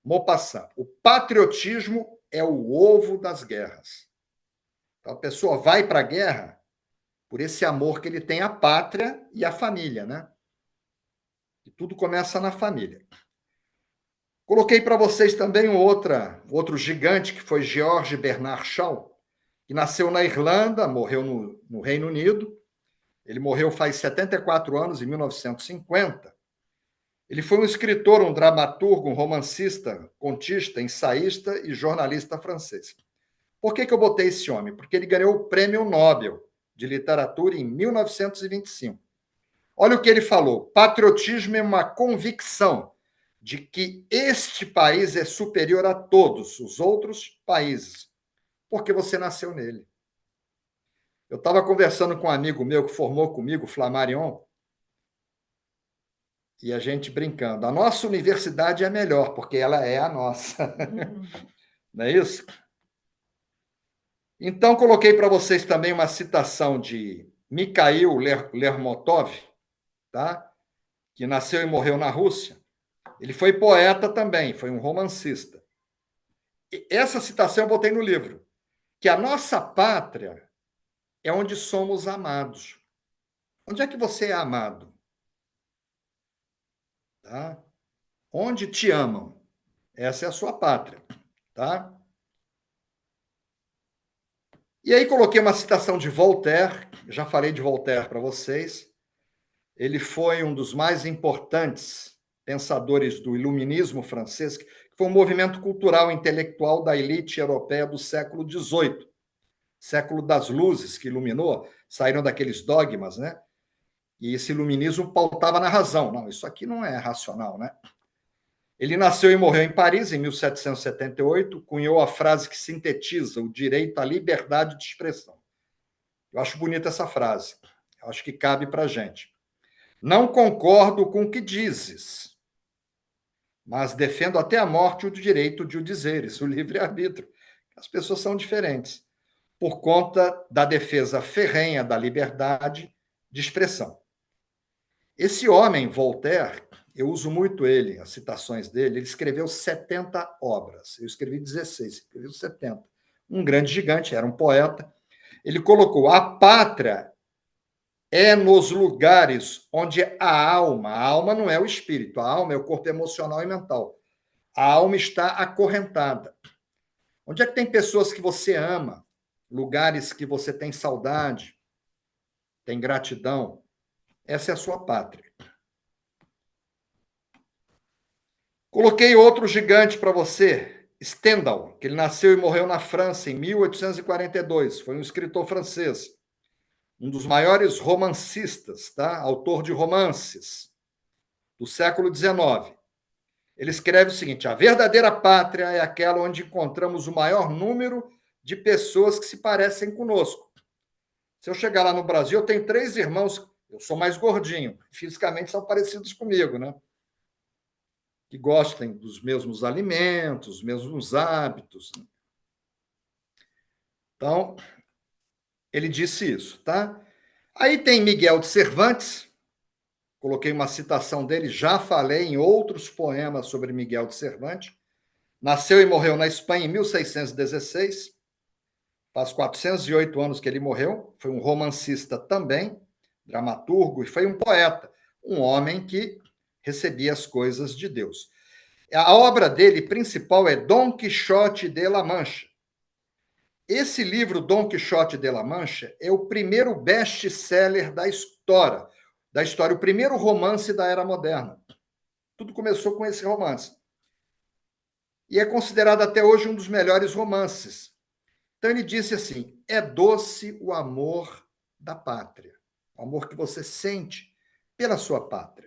Maupassant, o patriotismo é o ovo das guerras. Então, a pessoa vai para a guerra por esse amor que ele tem à pátria e à família, né? E tudo começa na família. Coloquei para vocês também outro gigante, que foi George Bernard Shaw, que nasceu na Irlanda, morreu no Reino Unido. Ele morreu faz 74 anos, em 1950. Ele foi um escritor, um dramaturgo, um romancista, contista, ensaísta e jornalista francês. Por que eu botei esse homem? Porque ele ganhou o Prêmio Nobel de Literatura em 1925. Olha o que ele falou: patriotismo é uma convicção de que este país é superior a todos os outros países, porque você nasceu nele. Eu estava conversando com um amigo meu que formou comigo, Flammarion, e a gente brincando. A nossa universidade é melhor, porque ela é a nossa. Não é isso? Então, coloquei para vocês também uma citação de Mikhail Lermontov, tá? Que nasceu e morreu na Rússia. Ele foi poeta também, foi um romancista. E essa citação eu botei no livro, que a nossa pátria é onde somos amados. Onde é que você é amado? Tá? Onde te amam? Essa é a sua pátria, tá? E aí coloquei uma citação de Voltaire, já falei de Voltaire para vocês. Ele foi um dos mais importantes pensadores do iluminismo francês, que foi um movimento cultural e intelectual da elite europeia do século XVIII, século das luzes, que iluminou, saíram daqueles dogmas, né? E esse iluminismo pautava na razão. Não, isso aqui não é racional, né? Ele nasceu e morreu em Paris, em 1778, cunhou a frase que sintetiza o direito à liberdade de expressão. Eu acho bonita essa frase. Eu acho que cabe para a gente. Não concordo com o que dizes, mas defendo até a morte o direito de o dizeres, o livre-arbítrio. As pessoas são diferentes, por conta da defesa ferrenha da liberdade de expressão. Esse homem, Voltaire, eu uso muito ele, as citações dele, ele escreveu 70 obras. Eu escrevi 16, escreveu 70. Um grande gigante, era um poeta. Ele colocou: a pátria é nos lugares onde a alma não é o espírito, a alma é o corpo emocional e mental. A alma está acorrentada. Onde é que tem pessoas que você ama, lugares que você tem saudade, tem gratidão? Essa é a sua pátria. Coloquei outro gigante para você, Stendhal, que ele nasceu e morreu na França em 1842. Foi um escritor francês, um dos maiores romancistas, tá? Autor de romances do século XIX. Ele escreve o seguinte: a verdadeira pátria é aquela onde encontramos o maior número de pessoas que se parecem conosco. Se eu chegar lá no Brasil, eu tenho 3 irmãos, eu sou mais gordinho, fisicamente são parecidos comigo, né? Que gostem dos mesmos alimentos, dos mesmos hábitos. Então, ele disse isso, tá? Aí tem Miguel de Cervantes, coloquei uma citação dele, já falei em outros poemas sobre Miguel de Cervantes. Nasceu e morreu na Espanha em 1616, faz 408 anos que ele morreu, foi um romancista também, dramaturgo, e foi um poeta, um homem que recebia as coisas de Deus. A obra dele principal é Dom Quixote de la Mancha. Esse livro, Dom Quixote de la Mancha, é o primeiro best-seller da história, o primeiro romance da Era Moderna. Tudo começou com esse romance. E é considerado até hoje um dos melhores romances. Então ele disse assim: é doce o amor da pátria, o amor que você sente pela sua pátria.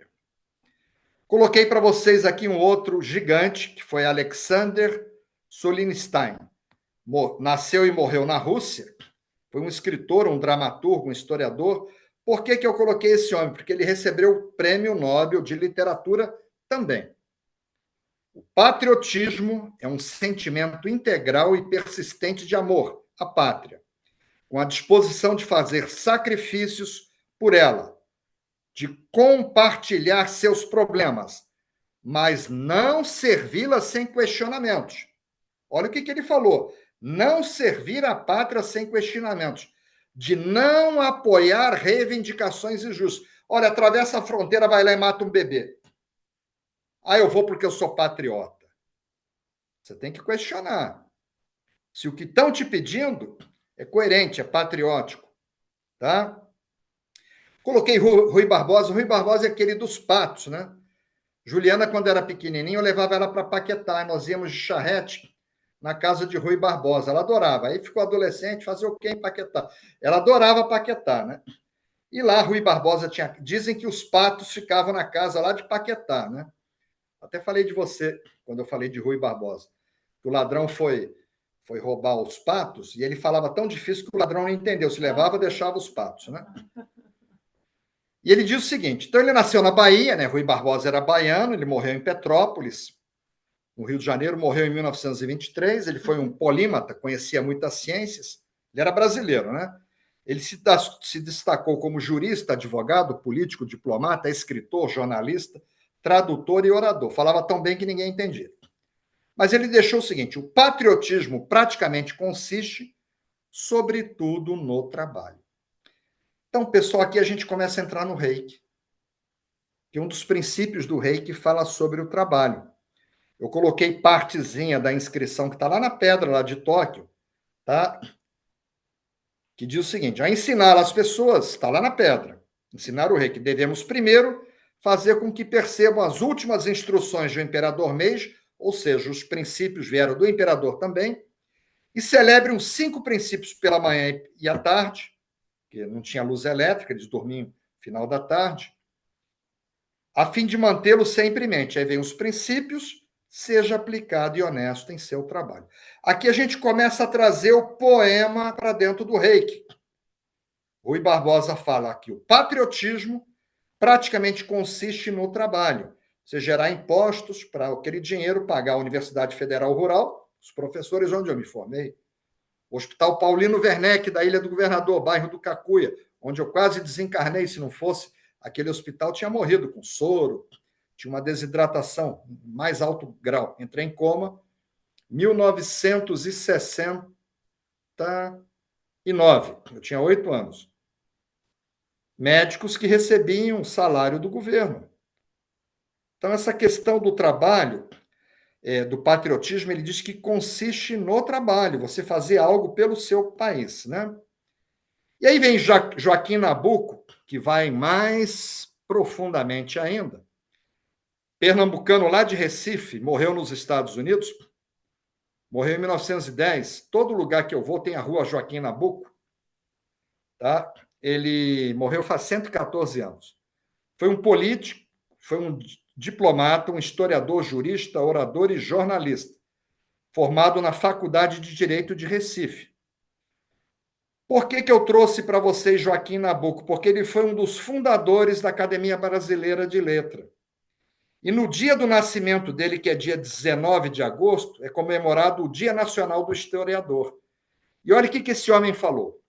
Coloquei para vocês aqui um outro gigante, que foi Alexander Solzhenitsyn. Nasceu e morreu na Rússia, foi um escritor, um dramaturgo, um historiador. Por que eu coloquei esse homem? Porque ele recebeu o Prêmio Nobel de Literatura também. O patriotismo é um sentimento integral e persistente de amor a pátria, com a disposição de fazer sacrifícios por ela, de compartilhar seus problemas, mas não servi-la sem questionamentos. Olha o que ele falou. Não servir a pátria sem questionamentos. De não apoiar reivindicações injustas. Olha, atravessa a fronteira, vai lá e mata um bebê. Ah, eu vou porque eu sou patriota. Você tem que questionar. Se o que estão te pedindo é coerente, é patriótico. Tá? Coloquei Rui Barbosa. Rui Barbosa é aquele dos patos, né? Juliana, quando era pequenininha, eu levava ela para Paquetá. Nós íamos de charrete na casa de Rui Barbosa. Ela adorava. Aí ficou adolescente, fazer o quê em Paquetá? Ela adorava Paquetá, né? E lá Rui Barbosa tinha... Dizem que os patos ficavam na casa lá de Paquetá, né? Até falei de você, quando eu falei de Rui Barbosa. Que o ladrão foi roubar os patos e ele falava tão difícil que o ladrão não entendeu. Se levava, deixava os patos, né? E ele diz o seguinte, então ele nasceu na Bahia, né? Rui Barbosa era baiano, ele morreu em Petrópolis, no Rio de Janeiro, morreu em 1923, ele foi um polímata, conhecia muitas ciências, ele era brasileiro, né? Ele se destacou como jurista, advogado, político, diplomata, escritor, jornalista, tradutor e orador. Falava tão bem que ninguém entendia. Mas ele deixou o seguinte, o patriotismo praticamente consiste, sobretudo, no trabalho. Então, pessoal, aqui a gente começa a entrar no Reiki, que um dos princípios do Reiki fala sobre o trabalho. Eu coloquei partezinha da inscrição que está lá na pedra, lá de Tóquio, tá? Que diz o seguinte, a ensinar as pessoas, está lá na pedra, ensinar o Reiki, devemos primeiro fazer com que percebam as últimas instruções do imperador Meiji, ou seja, os princípios vieram do imperador também, e celebrem os 5 princípios pela manhã e à tarde, porque não tinha luz elétrica, eles dormiam no final da tarde, a fim de mantê-lo sempre em mente. Aí vem os princípios, seja aplicado e honesto em seu trabalho. Aqui a gente começa a trazer o poema para dentro do Reiki. Rui Barbosa fala aqui, o patriotismo praticamente consiste no trabalho. Você gerar impostos para aquele dinheiro pagar a Universidade Federal Rural, os professores onde eu me formei, o Hospital Paulino Werneck, da Ilha do Governador, bairro do Cacuia, onde eu quase desencarnei, se não fosse, aquele hospital tinha morrido com soro, tinha uma desidratação mais alto grau. Entrei em coma, 1969. Eu tinha 8 anos. Médicos que recebiam salário do governo. Então, essa questão do trabalho, do patriotismo, ele diz que consiste no trabalho, você fazer algo pelo seu país, né? E aí vem Joaquim Nabuco, que vai mais profundamente ainda. Pernambucano lá de Recife, morreu nos Estados Unidos, morreu em 1910. Todo lugar que eu vou tem a rua Joaquim Nabuco. Tá? Ele morreu faz 114 anos. Foi um político, foi um diplomata, um historiador, jurista, orador e jornalista, formado na Faculdade de Direito de Recife. Por que eu trouxe para vocês Joaquim Nabuco? Porque ele foi um dos fundadores da Academia Brasileira de Letras. E no dia do nascimento dele, que é dia 19 de agosto, é comemorado o Dia Nacional do Historiador. E olha o que esse homem falou.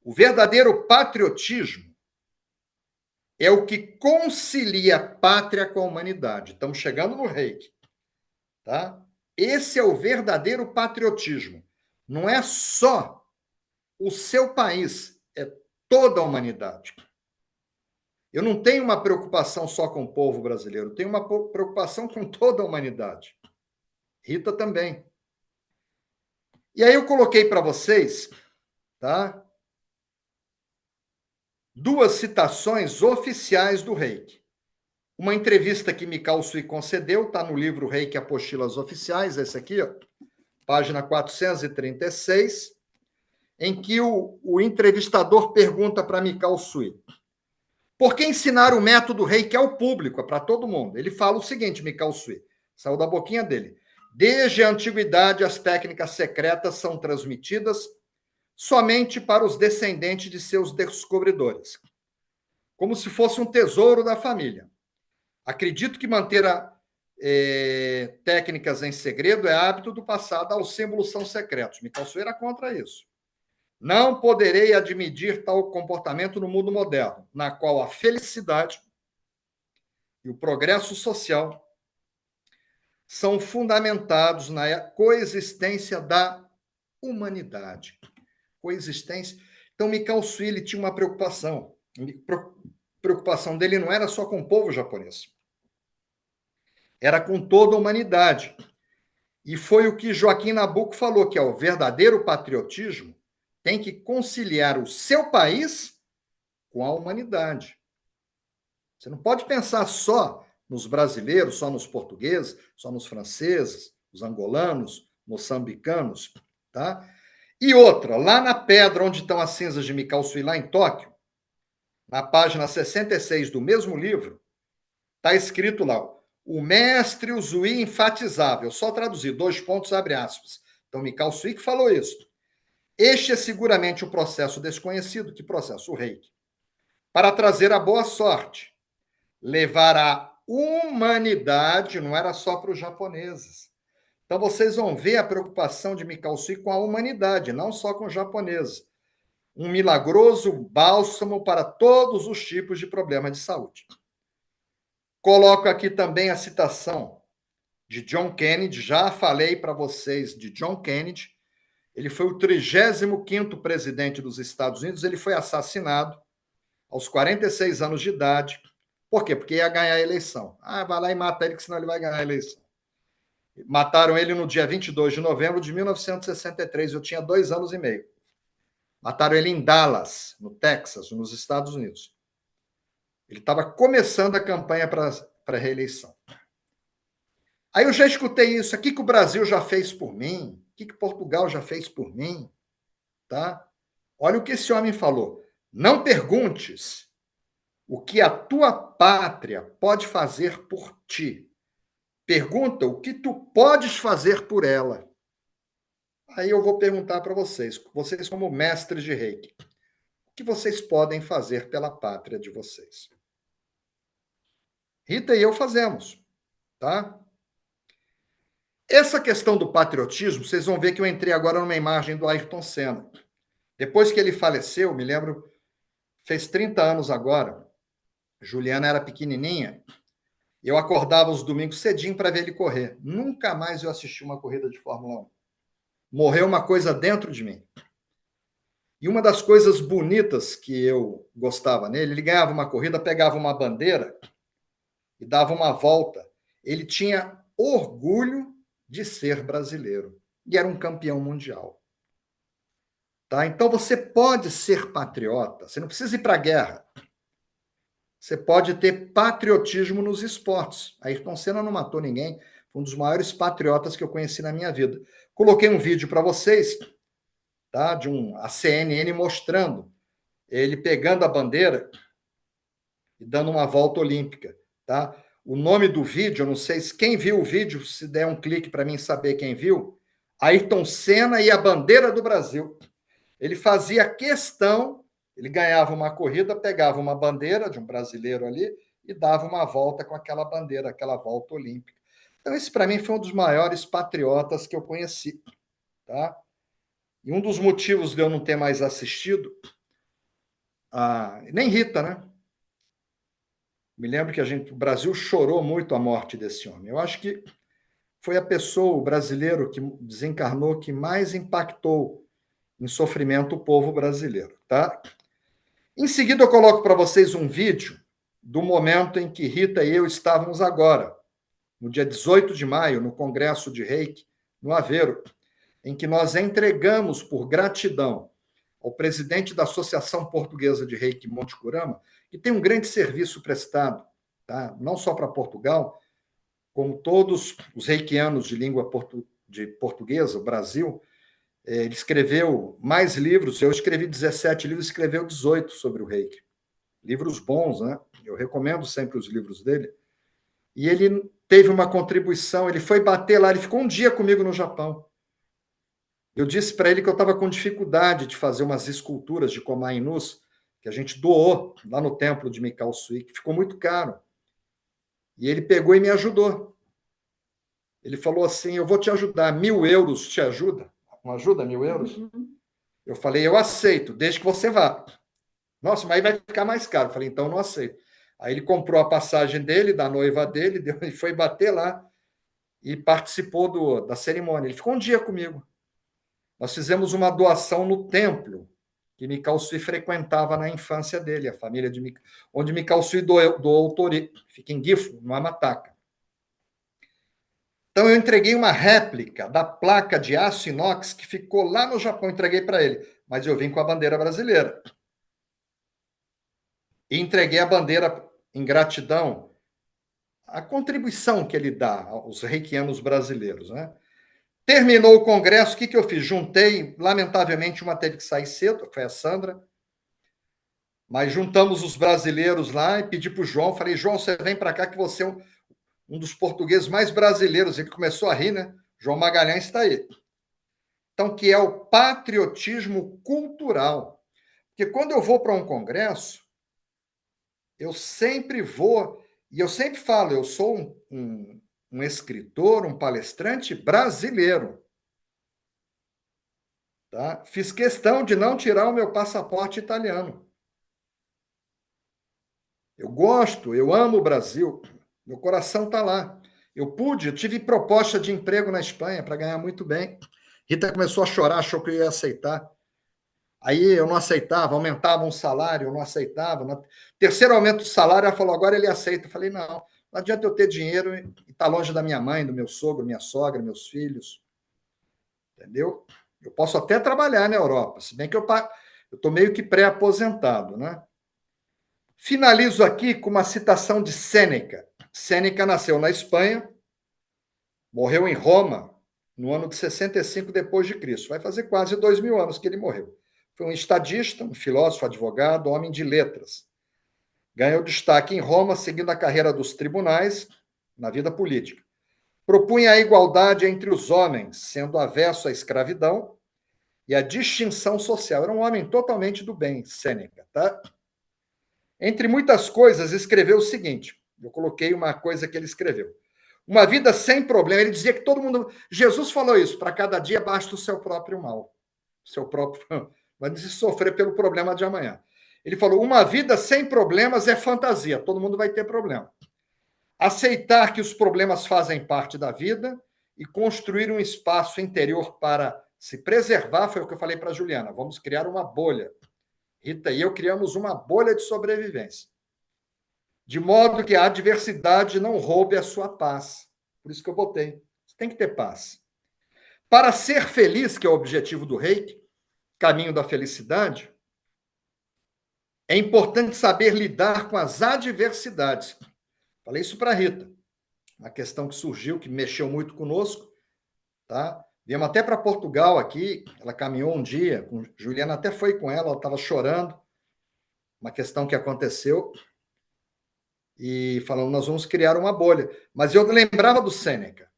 O verdadeiro patriotismo é o que concilia a pátria com a humanidade. Estamos chegando no Reiki. Tá? Esse é o verdadeiro patriotismo. Não é só o seu país, é toda a humanidade. Eu não tenho uma preocupação só com o povo brasileiro, eu tenho uma preocupação com toda a humanidade. Rita também. E aí eu coloquei para vocês, tá? 2 citações oficiais do Reiki. Uma entrevista que Mikao Sui concedeu, está no livro Reiki Apostilas Oficiais, esse aqui, ó, página 436, em que o entrevistador pergunta para Mikao Sui, por que ensinar o método Reiki ao público, é para todo mundo? Ele fala o seguinte, Mikao Sui, saiu da boquinha dele, desde a antiguidade as técnicas secretas são transmitidas somente para os descendentes de seus descobridores, como se fosse um tesouro da família. Acredito que manter técnicas em segredo é hábito do passado, aos símbolos são secretos. Mikao Sui era contra isso. Não poderei admitir tal comportamento no mundo moderno, na qual a felicidade e o progresso social são fundamentados na coexistência da humanidade. Coexistência. Então, Mikao Sui ele tinha uma preocupação. A preocupação dele não era só com o povo japonês. Era com toda a humanidade. E foi o que Joaquim Nabuco falou, que é o verdadeiro patriotismo tem que conciliar o seu país com a humanidade. Você não pode pensar só nos brasileiros, só nos portugueses, só nos franceses, os angolanos, moçambicanos, tá? E outra, lá na pedra onde estão as cinzas de Mikao Sui, lá em Tóquio, na página 66 do mesmo livro, está escrito lá, o mestre Uzui enfatizava, eu só traduzi, 2 pontos, abre aspas. Então, Mikao Sui que falou isso. Este é seguramente o processo desconhecido, que processo? O Reiki. Para trazer a boa sorte, levar a humanidade, não era só para os japoneses. Então, vocês vão ver a preocupação de Mikao Sui com a humanidade, não só com os japoneses. Um milagroso bálsamo para todos os tipos de problemas de saúde. Coloco aqui também a citação de John Kennedy, já falei para vocês de John Kennedy, ele foi o 35º presidente dos Estados Unidos, ele foi assassinado aos 46 anos de idade. Por quê? Porque ia ganhar a eleição. Vai lá e mata ele, que senão ele vai ganhar a eleição. Mataram ele no dia 22 de novembro de 1963, eu tinha 2 anos e meio. Mataram ele em Dallas, no Texas, nos Estados Unidos. Ele estava começando a campanha para a reeleição. Aí eu já escutei isso. O que o Brasil já fez por mim? O que Portugal já fez por mim? Tá? Olha o que esse homem falou. Não perguntes o que a tua pátria pode fazer por ti. Pergunta o que tu podes fazer por ela. Aí eu vou perguntar para vocês como mestres de Reiki, o que vocês podem fazer pela pátria de vocês? Rita e eu fazemos, tá? Essa questão do patriotismo, vocês vão ver que eu entrei agora numa imagem do Ayrton Senna. Depois que ele faleceu, me lembro, fez 30 anos agora, Juliana era pequenininha, eu acordava os domingos cedinho para ver ele correr. Nunca mais eu assisti uma corrida de Fórmula 1. Morreu uma coisa dentro de mim. E uma das coisas bonitas que eu gostava nele, ele ganhava uma corrida, pegava uma bandeira e dava uma volta. Ele tinha orgulho de ser brasileiro e era um campeão mundial. Tá? Então você pode ser patriota, você não precisa ir para a guerra. Você pode ter patriotismo nos esportes. Ayrton Senna não matou ninguém, foi um dos maiores patriotas que eu conheci na minha vida. Coloquei um vídeo para vocês, tá? A CNN mostrando ele pegando a bandeira e dando uma volta olímpica. Tá? O nome do vídeo, eu não sei se quem viu o vídeo, se der um clique para mim saber quem viu, Ayrton Senna e a bandeira do Brasil. Ele fazia questão, ele ganhava uma corrida, pegava uma bandeira de um brasileiro ali e dava uma volta com aquela bandeira, aquela volta olímpica. Então, esse para mim foi um dos maiores patriotas que eu conheci. Tá? E um dos motivos de eu não ter mais assistido, nem Rita, né? Me lembro que o Brasil chorou muito a morte desse homem. Eu acho que foi a pessoa, o brasileiro que desencarnou, que mais impactou em sofrimento o povo brasileiro, tá? Em seguida, eu coloco para vocês um vídeo do momento em que Rita e eu estávamos agora, no dia 18 de maio, no Congresso de Reiki, no Aveiro, em que nós entregamos, por gratidão, ao presidente da Associação Portuguesa de Reiki Monte Curama, que tem um grande serviço prestado, tá? Não só para Portugal, como todos os reikianos de língua portuguesa, o Brasil. Ele escreveu mais livros, eu escrevi 17 livros, escreveu 18 sobre o Reiki. Livros bons, né? Eu recomendo sempre os livros dele. E ele teve uma contribuição, ele foi bater lá, ele ficou um dia comigo no Japão. Eu disse para ele que eu estava com dificuldade de fazer umas esculturas de Komainus, que a gente doou lá no templo de Mikao Sui, que ficou muito caro. E ele pegou e me ajudou. Ele falou assim, eu vou te ajudar, 1.000 euros te ajuda? Não ajuda 1.000 euros? Eu falei, eu aceito, desde que você vá. Nossa, mas aí vai ficar mais caro. Eu falei, então não aceito. Aí ele comprou a passagem dele, da noiva dele, e foi bater lá e participou da cerimônia. Ele ficou um dia comigo. Nós fizemos uma doação no templo que Mikau Sui frequentava na infância dele, a família de Mikau, onde Mikau Sui doou o Tori, fica em Gifu, no Amataka. Então eu entreguei uma réplica da placa de aço inox que ficou lá no Japão, entreguei para ele, mas eu vim com a bandeira brasileira. E entreguei a bandeira em gratidão à contribuição que ele dá aos reikianos brasileiros, né? Terminou o congresso, o que eu fiz? Juntei, lamentavelmente, uma teve que sair cedo, foi a Sandra, mas juntamos os brasileiros lá e pedi para o João, falei, João, você vem para cá que você é um dos portugueses mais brasileiros. Ele começou a rir, né? João Magalhães está aí. Então, que é o patriotismo cultural. Porque quando eu vou para um congresso, eu sempre vou, e eu sempre falo, eu sou um escritor, um palestrante brasileiro. Tá? Fiz questão de não tirar o meu passaporte italiano. Eu gosto, eu amo o Brasil, meu coração está lá. Eu tive proposta de emprego na Espanha para ganhar muito bem. Rita começou a chorar, achou que eu ia aceitar. Aí eu não aceitava, aumentava um salário, eu não aceitava. No terceiro aumento do salário, ela falou, agora ele aceita. Eu falei, não adianta eu ter dinheiro e estar longe da minha mãe, do meu sogro, minha sogra, meus filhos. Entendeu? Eu posso até trabalhar na Europa, se bem que eu estou meio que pré-aposentado, né? Finalizo aqui com uma citação de Sêneca. Sêneca nasceu na Espanha, morreu em Roma no ano de 65 depois de Cristo. Vai fazer quase 2.000 anos que ele morreu. Foi um estadista, um filósofo, advogado, homem de letras. Ganhou destaque em Roma, seguindo a carreira dos tribunais na vida política. Propunha a igualdade entre os homens, sendo avesso à escravidão e à distinção social. Era um homem totalmente do bem, Sêneca, tá? Entre muitas coisas, escreveu o seguinte: eu coloquei uma coisa que ele escreveu. Uma vida sem problema. Ele dizia que todo mundo. Jesus falou isso: para cada dia basta o seu próprio mal. Seu próprio. Mas se sofrer pelo problema de amanhã. Ele falou: uma vida sem problemas é fantasia. Todo mundo vai ter problema. Aceitar que os problemas fazem parte da vida e construir um espaço interior para se preservar foi o que eu falei para a Juliana. Vamos criar uma bolha. Rita e eu criamos uma bolha de sobrevivência, de modo que a adversidade não roube a sua paz. Por isso que eu botei. Você tem que ter paz. Para ser feliz, que é o objetivo do Reiki, caminho da felicidade, é importante saber lidar com as adversidades. Falei isso para a Rita. Uma questão que surgiu, que mexeu muito conosco, tá? Viemos até para Portugal aqui, ela caminhou um dia, Juliana até foi com ela estava chorando, uma questão que aconteceu, e falando, nós vamos criar uma bolha. Mas eu lembrava do Sêneca,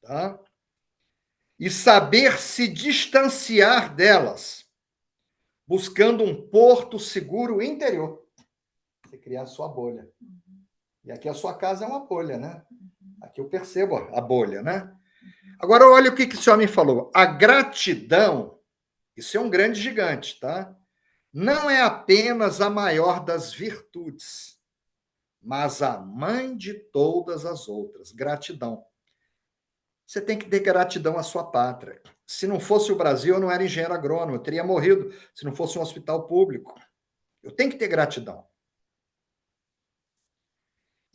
tá? E saber se distanciar delas, buscando um porto seguro interior. Você criar a sua bolha. E aqui a sua casa é uma bolha, né? Aqui eu percebo a bolha, né? Agora, olha o que esse homem falou. A gratidão, isso é um grande gigante, tá? Não é apenas a maior das virtudes, mas a mãe de todas as outras. Gratidão. Você tem que ter gratidão à sua pátria. Se não fosse o Brasil, eu não era engenheiro agrônomo, eu teria morrido se não fosse um hospital público. Eu tenho que ter gratidão.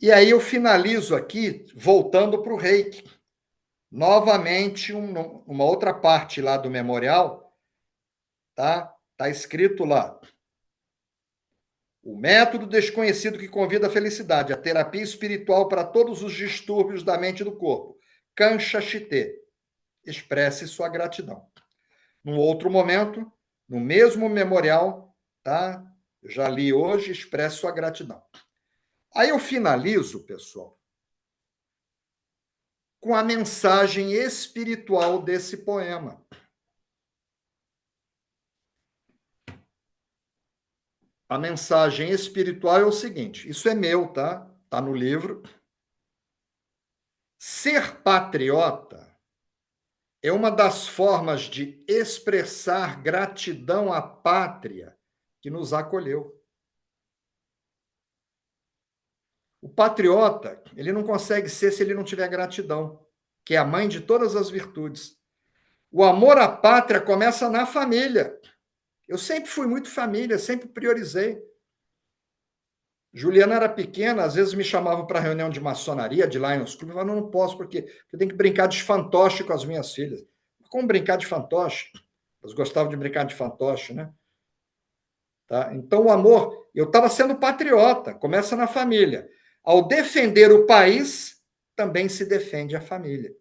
E aí eu finalizo aqui, voltando para o Reiki. Novamente, uma outra parte lá do memorial, tá? Tá escrito lá. O método desconhecido que convida à felicidade, a terapia espiritual para todos os distúrbios da mente e do corpo. Kancha Shite. Expresse sua gratidão. Num outro momento, no mesmo memorial, tá? Eu já li hoje, expresse sua gratidão. Aí eu finalizo, pessoal, com a mensagem espiritual desse poema. A mensagem espiritual é o seguinte, isso é meu, tá? Tá no livro. Ser patriota é uma das formas de expressar gratidão à pátria que nos acolheu. O patriota, ele não consegue ser se ele não tiver gratidão, que é a mãe de todas as virtudes. O amor à pátria começa na família. Eu sempre fui muito família, sempre priorizei. Juliana era pequena, às vezes me chamavam para reunião de maçonaria, de Lions Club, mas não posso, porque eu tenho que brincar de fantoche com as minhas filhas. Como brincar de fantoche? Elas gostavam de brincar de fantoche, né? Tá? Então, o amor, eu estava sendo patriota, começa na família. Ao defender o país, também se defende a família.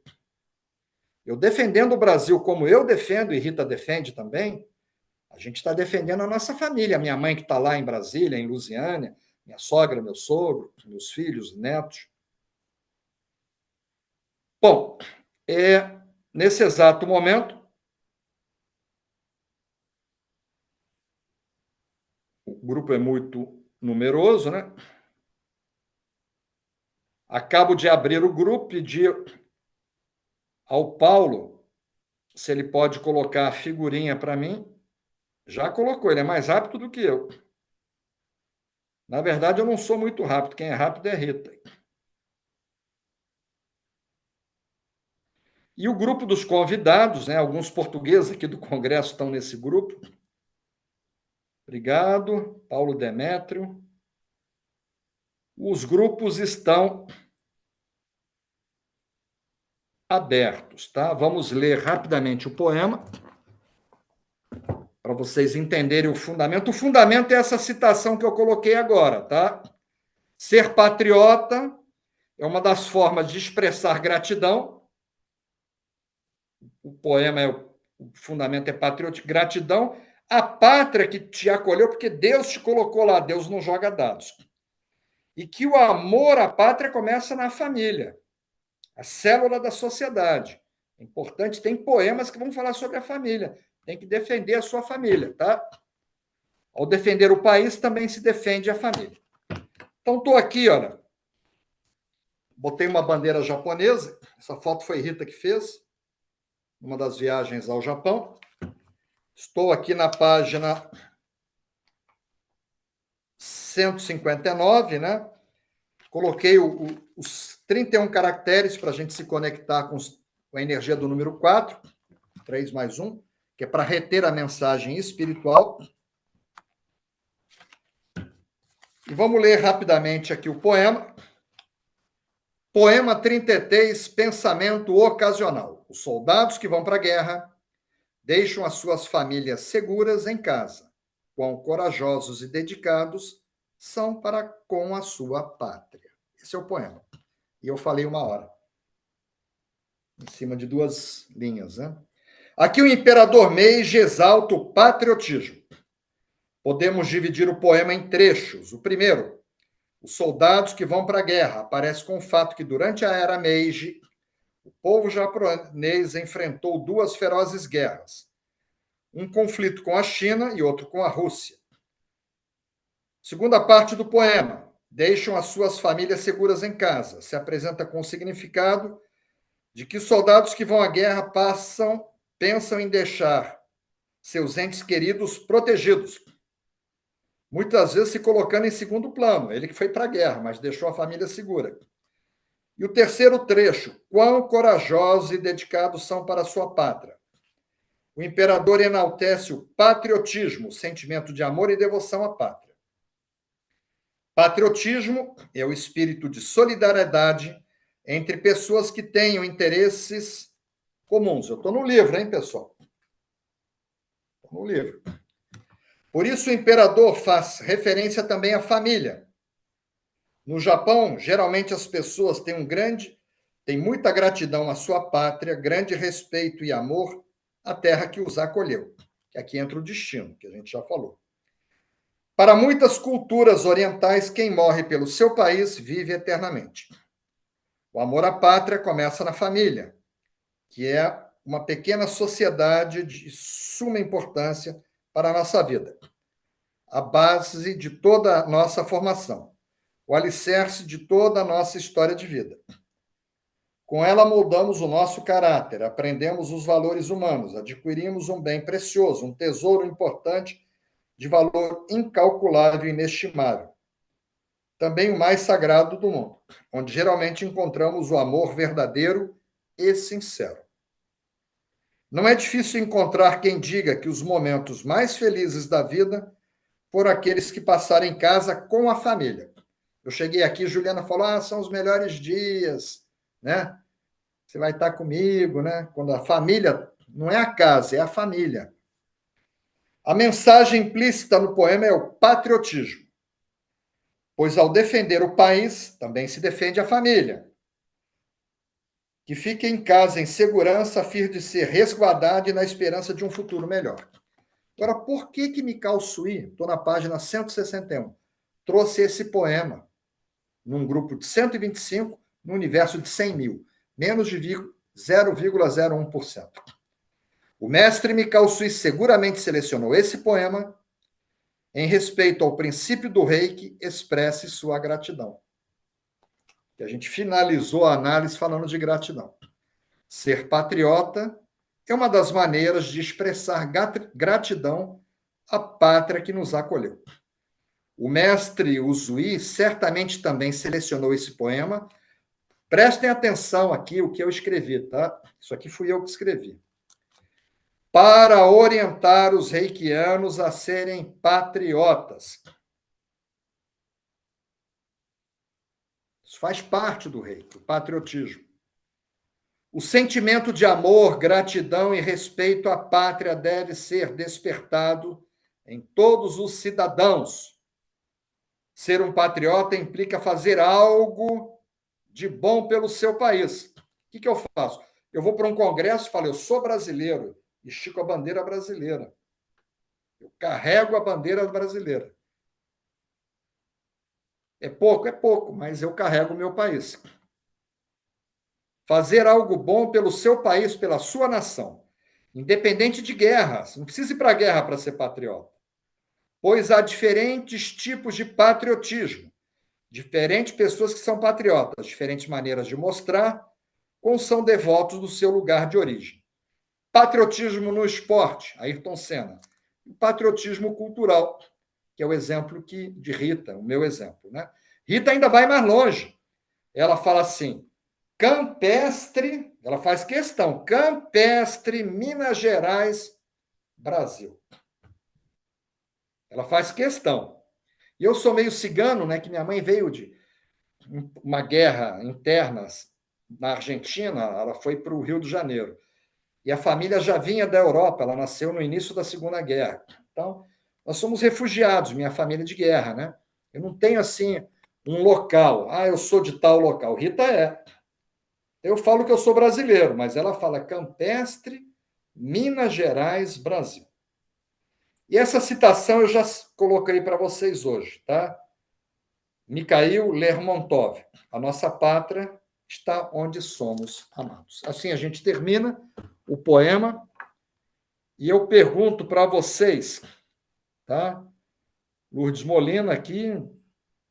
Eu defendendo o Brasil como eu defendo, e Rita defende também, a gente está defendendo a nossa família. Minha mãe que está lá em Brasília, em Lusiânia, minha sogra, meu sogro, meus filhos, netos. Bom, nesse exato momento, o grupo é muito numeroso, né? Acabo de abrir o grupo, pedi ao Paulo se ele pode colocar a figurinha para mim. Já colocou, ele é mais rápido do que eu. Na verdade, eu não sou muito rápido, quem é rápido é a Rita. E o grupo dos convidados, né? Alguns portugueses aqui do Congresso estão nesse grupo. Obrigado, Paulo Demétrio. Os grupos estão abertos, tá? Vamos ler rapidamente o poema para vocês entenderem o fundamento. O fundamento é essa citação que eu coloquei agora, tá? Ser patriota é uma das formas de expressar gratidão. O poema o fundamento é patriótico, gratidão à pátria que te acolheu, porque Deus te colocou lá, Deus não joga dados. E que o amor à pátria começa na família, a célula da sociedade. É importante, tem poemas que vão falar sobre a família. Tem que defender a sua família, tá? Ao defender o país, também se defende a família. Então, estou aqui, olha. Botei uma bandeira japonesa. Essa foto foi Rita que fez, numa das viagens ao Japão. Estou aqui na página 159, né? Coloquei os 31 caracteres para a gente se conectar com a energia do número 4, 3 mais 1, que é para reter a mensagem espiritual. E vamos ler rapidamente aqui o poema. Poema 33, pensamento ocasional. Os soldados que vão para a guerra deixam as suas famílias seguras em casa. Quão corajosos e dedicados são para com a sua pátria. Esse é o poema. E eu falei 1 hora. Em cima de 2 linhas, né? Aqui o imperador Meiji exalta o patriotismo. Podemos dividir o poema em trechos. O primeiro, os soldados que vão para a guerra, aparece com o fato que durante a era Meiji, o povo japonês enfrentou 2 ferozes guerras. Um conflito com a China e outro com a Rússia. Segunda parte do poema, deixam as suas famílias seguras em casa. Se apresenta com o significado de que os soldados que vão à guerra pensam em deixar seus entes queridos protegidos. Muitas vezes se colocando em segundo plano. Ele que foi para a guerra, mas deixou a família segura. E o terceiro trecho, quão corajosos e dedicados são para a sua pátria. O imperador enaltece o patriotismo, o sentimento de amor e devoção à pátria. Patriotismo é o espírito de solidariedade entre pessoas que tenham interesses comuns. Eu estou no livro, hein, pessoal? Estou no livro. Por isso, o imperador faz referência também à família. No Japão, geralmente as pessoas têm muita gratidão à sua pátria, grande respeito e amor à terra que os acolheu. Que aqui entra o destino, que a gente já falou. Para muitas culturas orientais, quem morre pelo seu país vive eternamente. O amor à pátria começa na família, que é uma pequena sociedade de suma importância para a nossa vida. A base de toda a nossa formação. O alicerce de toda a nossa história de vida. Com ela moldamos o nosso caráter, aprendemos os valores humanos, adquirimos um bem precioso, um tesouro importante de valor incalculável e inestimável. Também o mais sagrado do mundo, onde geralmente encontramos o amor verdadeiro e sincero. Não é difícil encontrar quem diga que os momentos mais felizes da vida foram aqueles que passaram em casa com a família. Eu cheguei aqui, Juliana falou: são os melhores dias, né? Você vai estar comigo, né? Quando a família não é a casa, é a família. A mensagem implícita no poema é o patriotismo, pois ao defender o país, também se defende a família, que fica em casa em segurança a fim de ser resguardada e na esperança de um futuro melhor. Agora, por que Mikao Sui, estou na página 161, trouxe esse poema num grupo de 125, no universo de 100 mil, menos de 0,01%? O mestre Mikao Sui seguramente selecionou esse poema em respeito ao princípio do rei que expresse sua gratidão. E a gente finalizou a análise falando de gratidão. Ser patriota é uma das maneiras de expressar gratidão à pátria que nos acolheu. O mestre Usui certamente também selecionou esse poema. Prestem atenção aqui o que eu escrevi, tá? Isso aqui fui eu que escrevi. Para orientar os reikianos a serem patriotas. Isso faz parte do reiki, o patriotismo. O sentimento de amor, gratidão e respeito à pátria deve ser despertado em todos os cidadãos. Ser um patriota implica fazer algo de bom pelo seu país. O que eu faço? Eu vou para um congresso e falo: eu sou brasileiro, estico a bandeira brasileira. Eu carrego a bandeira brasileira. É pouco, mas eu carrego o meu país. Fazer algo bom pelo seu país, pela sua nação, independente de guerras. Não precisa ir para a guerra para ser patriota. Pois há diferentes tipos de patriotismo, diferentes pessoas que são patriotas, diferentes maneiras de mostrar como são devotos do seu lugar de origem. Patriotismo no esporte, Ayrton Senna. E patriotismo cultural, que é o exemplo de Rita, o meu exemplo, né? Rita ainda vai mais longe. Ela fala assim: campestre, ela faz questão, campestre, Minas Gerais, Brasil. Ela faz questão. E eu sou meio cigano, né? Que minha mãe veio de uma guerra interna na Argentina, ela foi para o Rio de Janeiro. E a família já vinha da Europa, ela nasceu no início da Segunda Guerra. Então, nós somos refugiados, minha família de guerra, né? Eu não tenho, assim, um local. Eu sou de tal local. Rita é. Eu falo que eu sou brasileiro, mas ela fala campestre, Minas Gerais, Brasil. E essa citação eu já coloquei para vocês hoje, tá? Mikhail Lermontov. A nossa pátria está onde somos amados. Assim a gente termina o poema e eu pergunto para vocês, tá? Lourdes Molina aqui,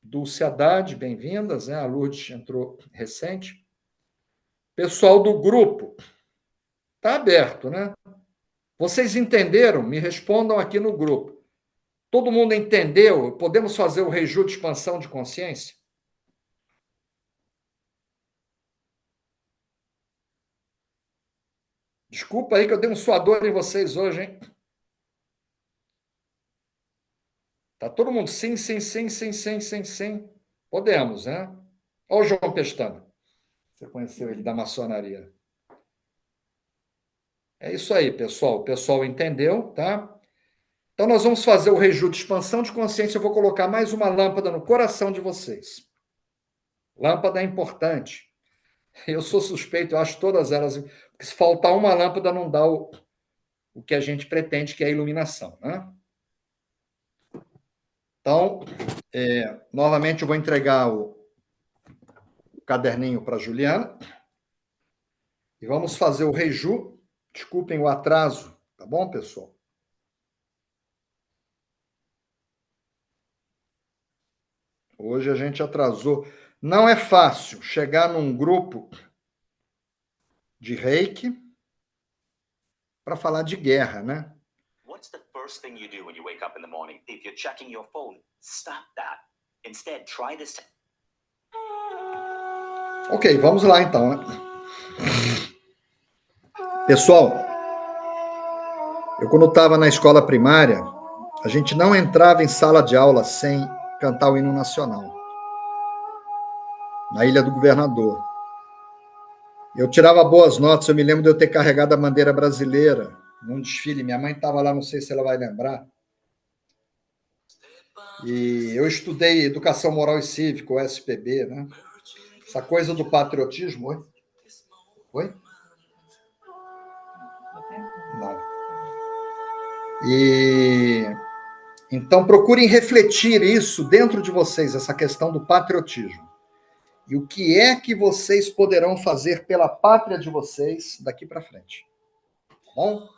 Dulce Haddad, bem-vindas, né? A Lourdes entrou recente. Pessoal do grupo, está aberto, né? Vocês entenderam? Me respondam aqui no grupo. Todo mundo entendeu? Podemos fazer o reju de expansão de consciência? Desculpa aí que eu dei um suador em vocês hoje, hein? Tá todo mundo sim, sim, sim, sim, sim, sim, sim. Podemos, né? Olha o João Pestana. Você conheceu ele da maçonaria. É isso aí, pessoal. O pessoal entendeu, tá? Então, nós vamos fazer o reju de expansão de consciência. Eu vou colocar mais uma lâmpada no coração de vocês. Lâmpada é importante. Eu sou suspeito, eu acho todas elas. Porque se faltar uma lâmpada, não dá o que a gente pretende, que é a iluminação, né? Então, novamente, eu vou entregar o caderninho para a Juliana. E vamos fazer o reju. Desculpem o atraso, tá bom, pessoal? Hoje a gente atrasou. Não é fácil chegar num grupo de Reiki para falar de guerra, né? What's the first thing you do when you wake up in the morning? If you're checking your phone, stop that. Instead, try this. Ok, vamos lá então, né? Pessoal, eu quando estava na escola primária, a gente não entrava em sala de aula sem cantar o hino nacional. Na Ilha do Governador. Eu tirava boas notas, eu me lembro de eu ter carregado a bandeira brasileira num desfile. Minha mãe estava lá, não sei se ela vai lembrar. E eu estudei Educação Moral e Cívica, o SPB, né? Essa coisa do patriotismo. Oi? Oi? Não. E então procurem refletir isso dentro de vocês, essa questão do patriotismo. E o que é que vocês poderão fazer pela pátria de vocês daqui para frente. Tá bom?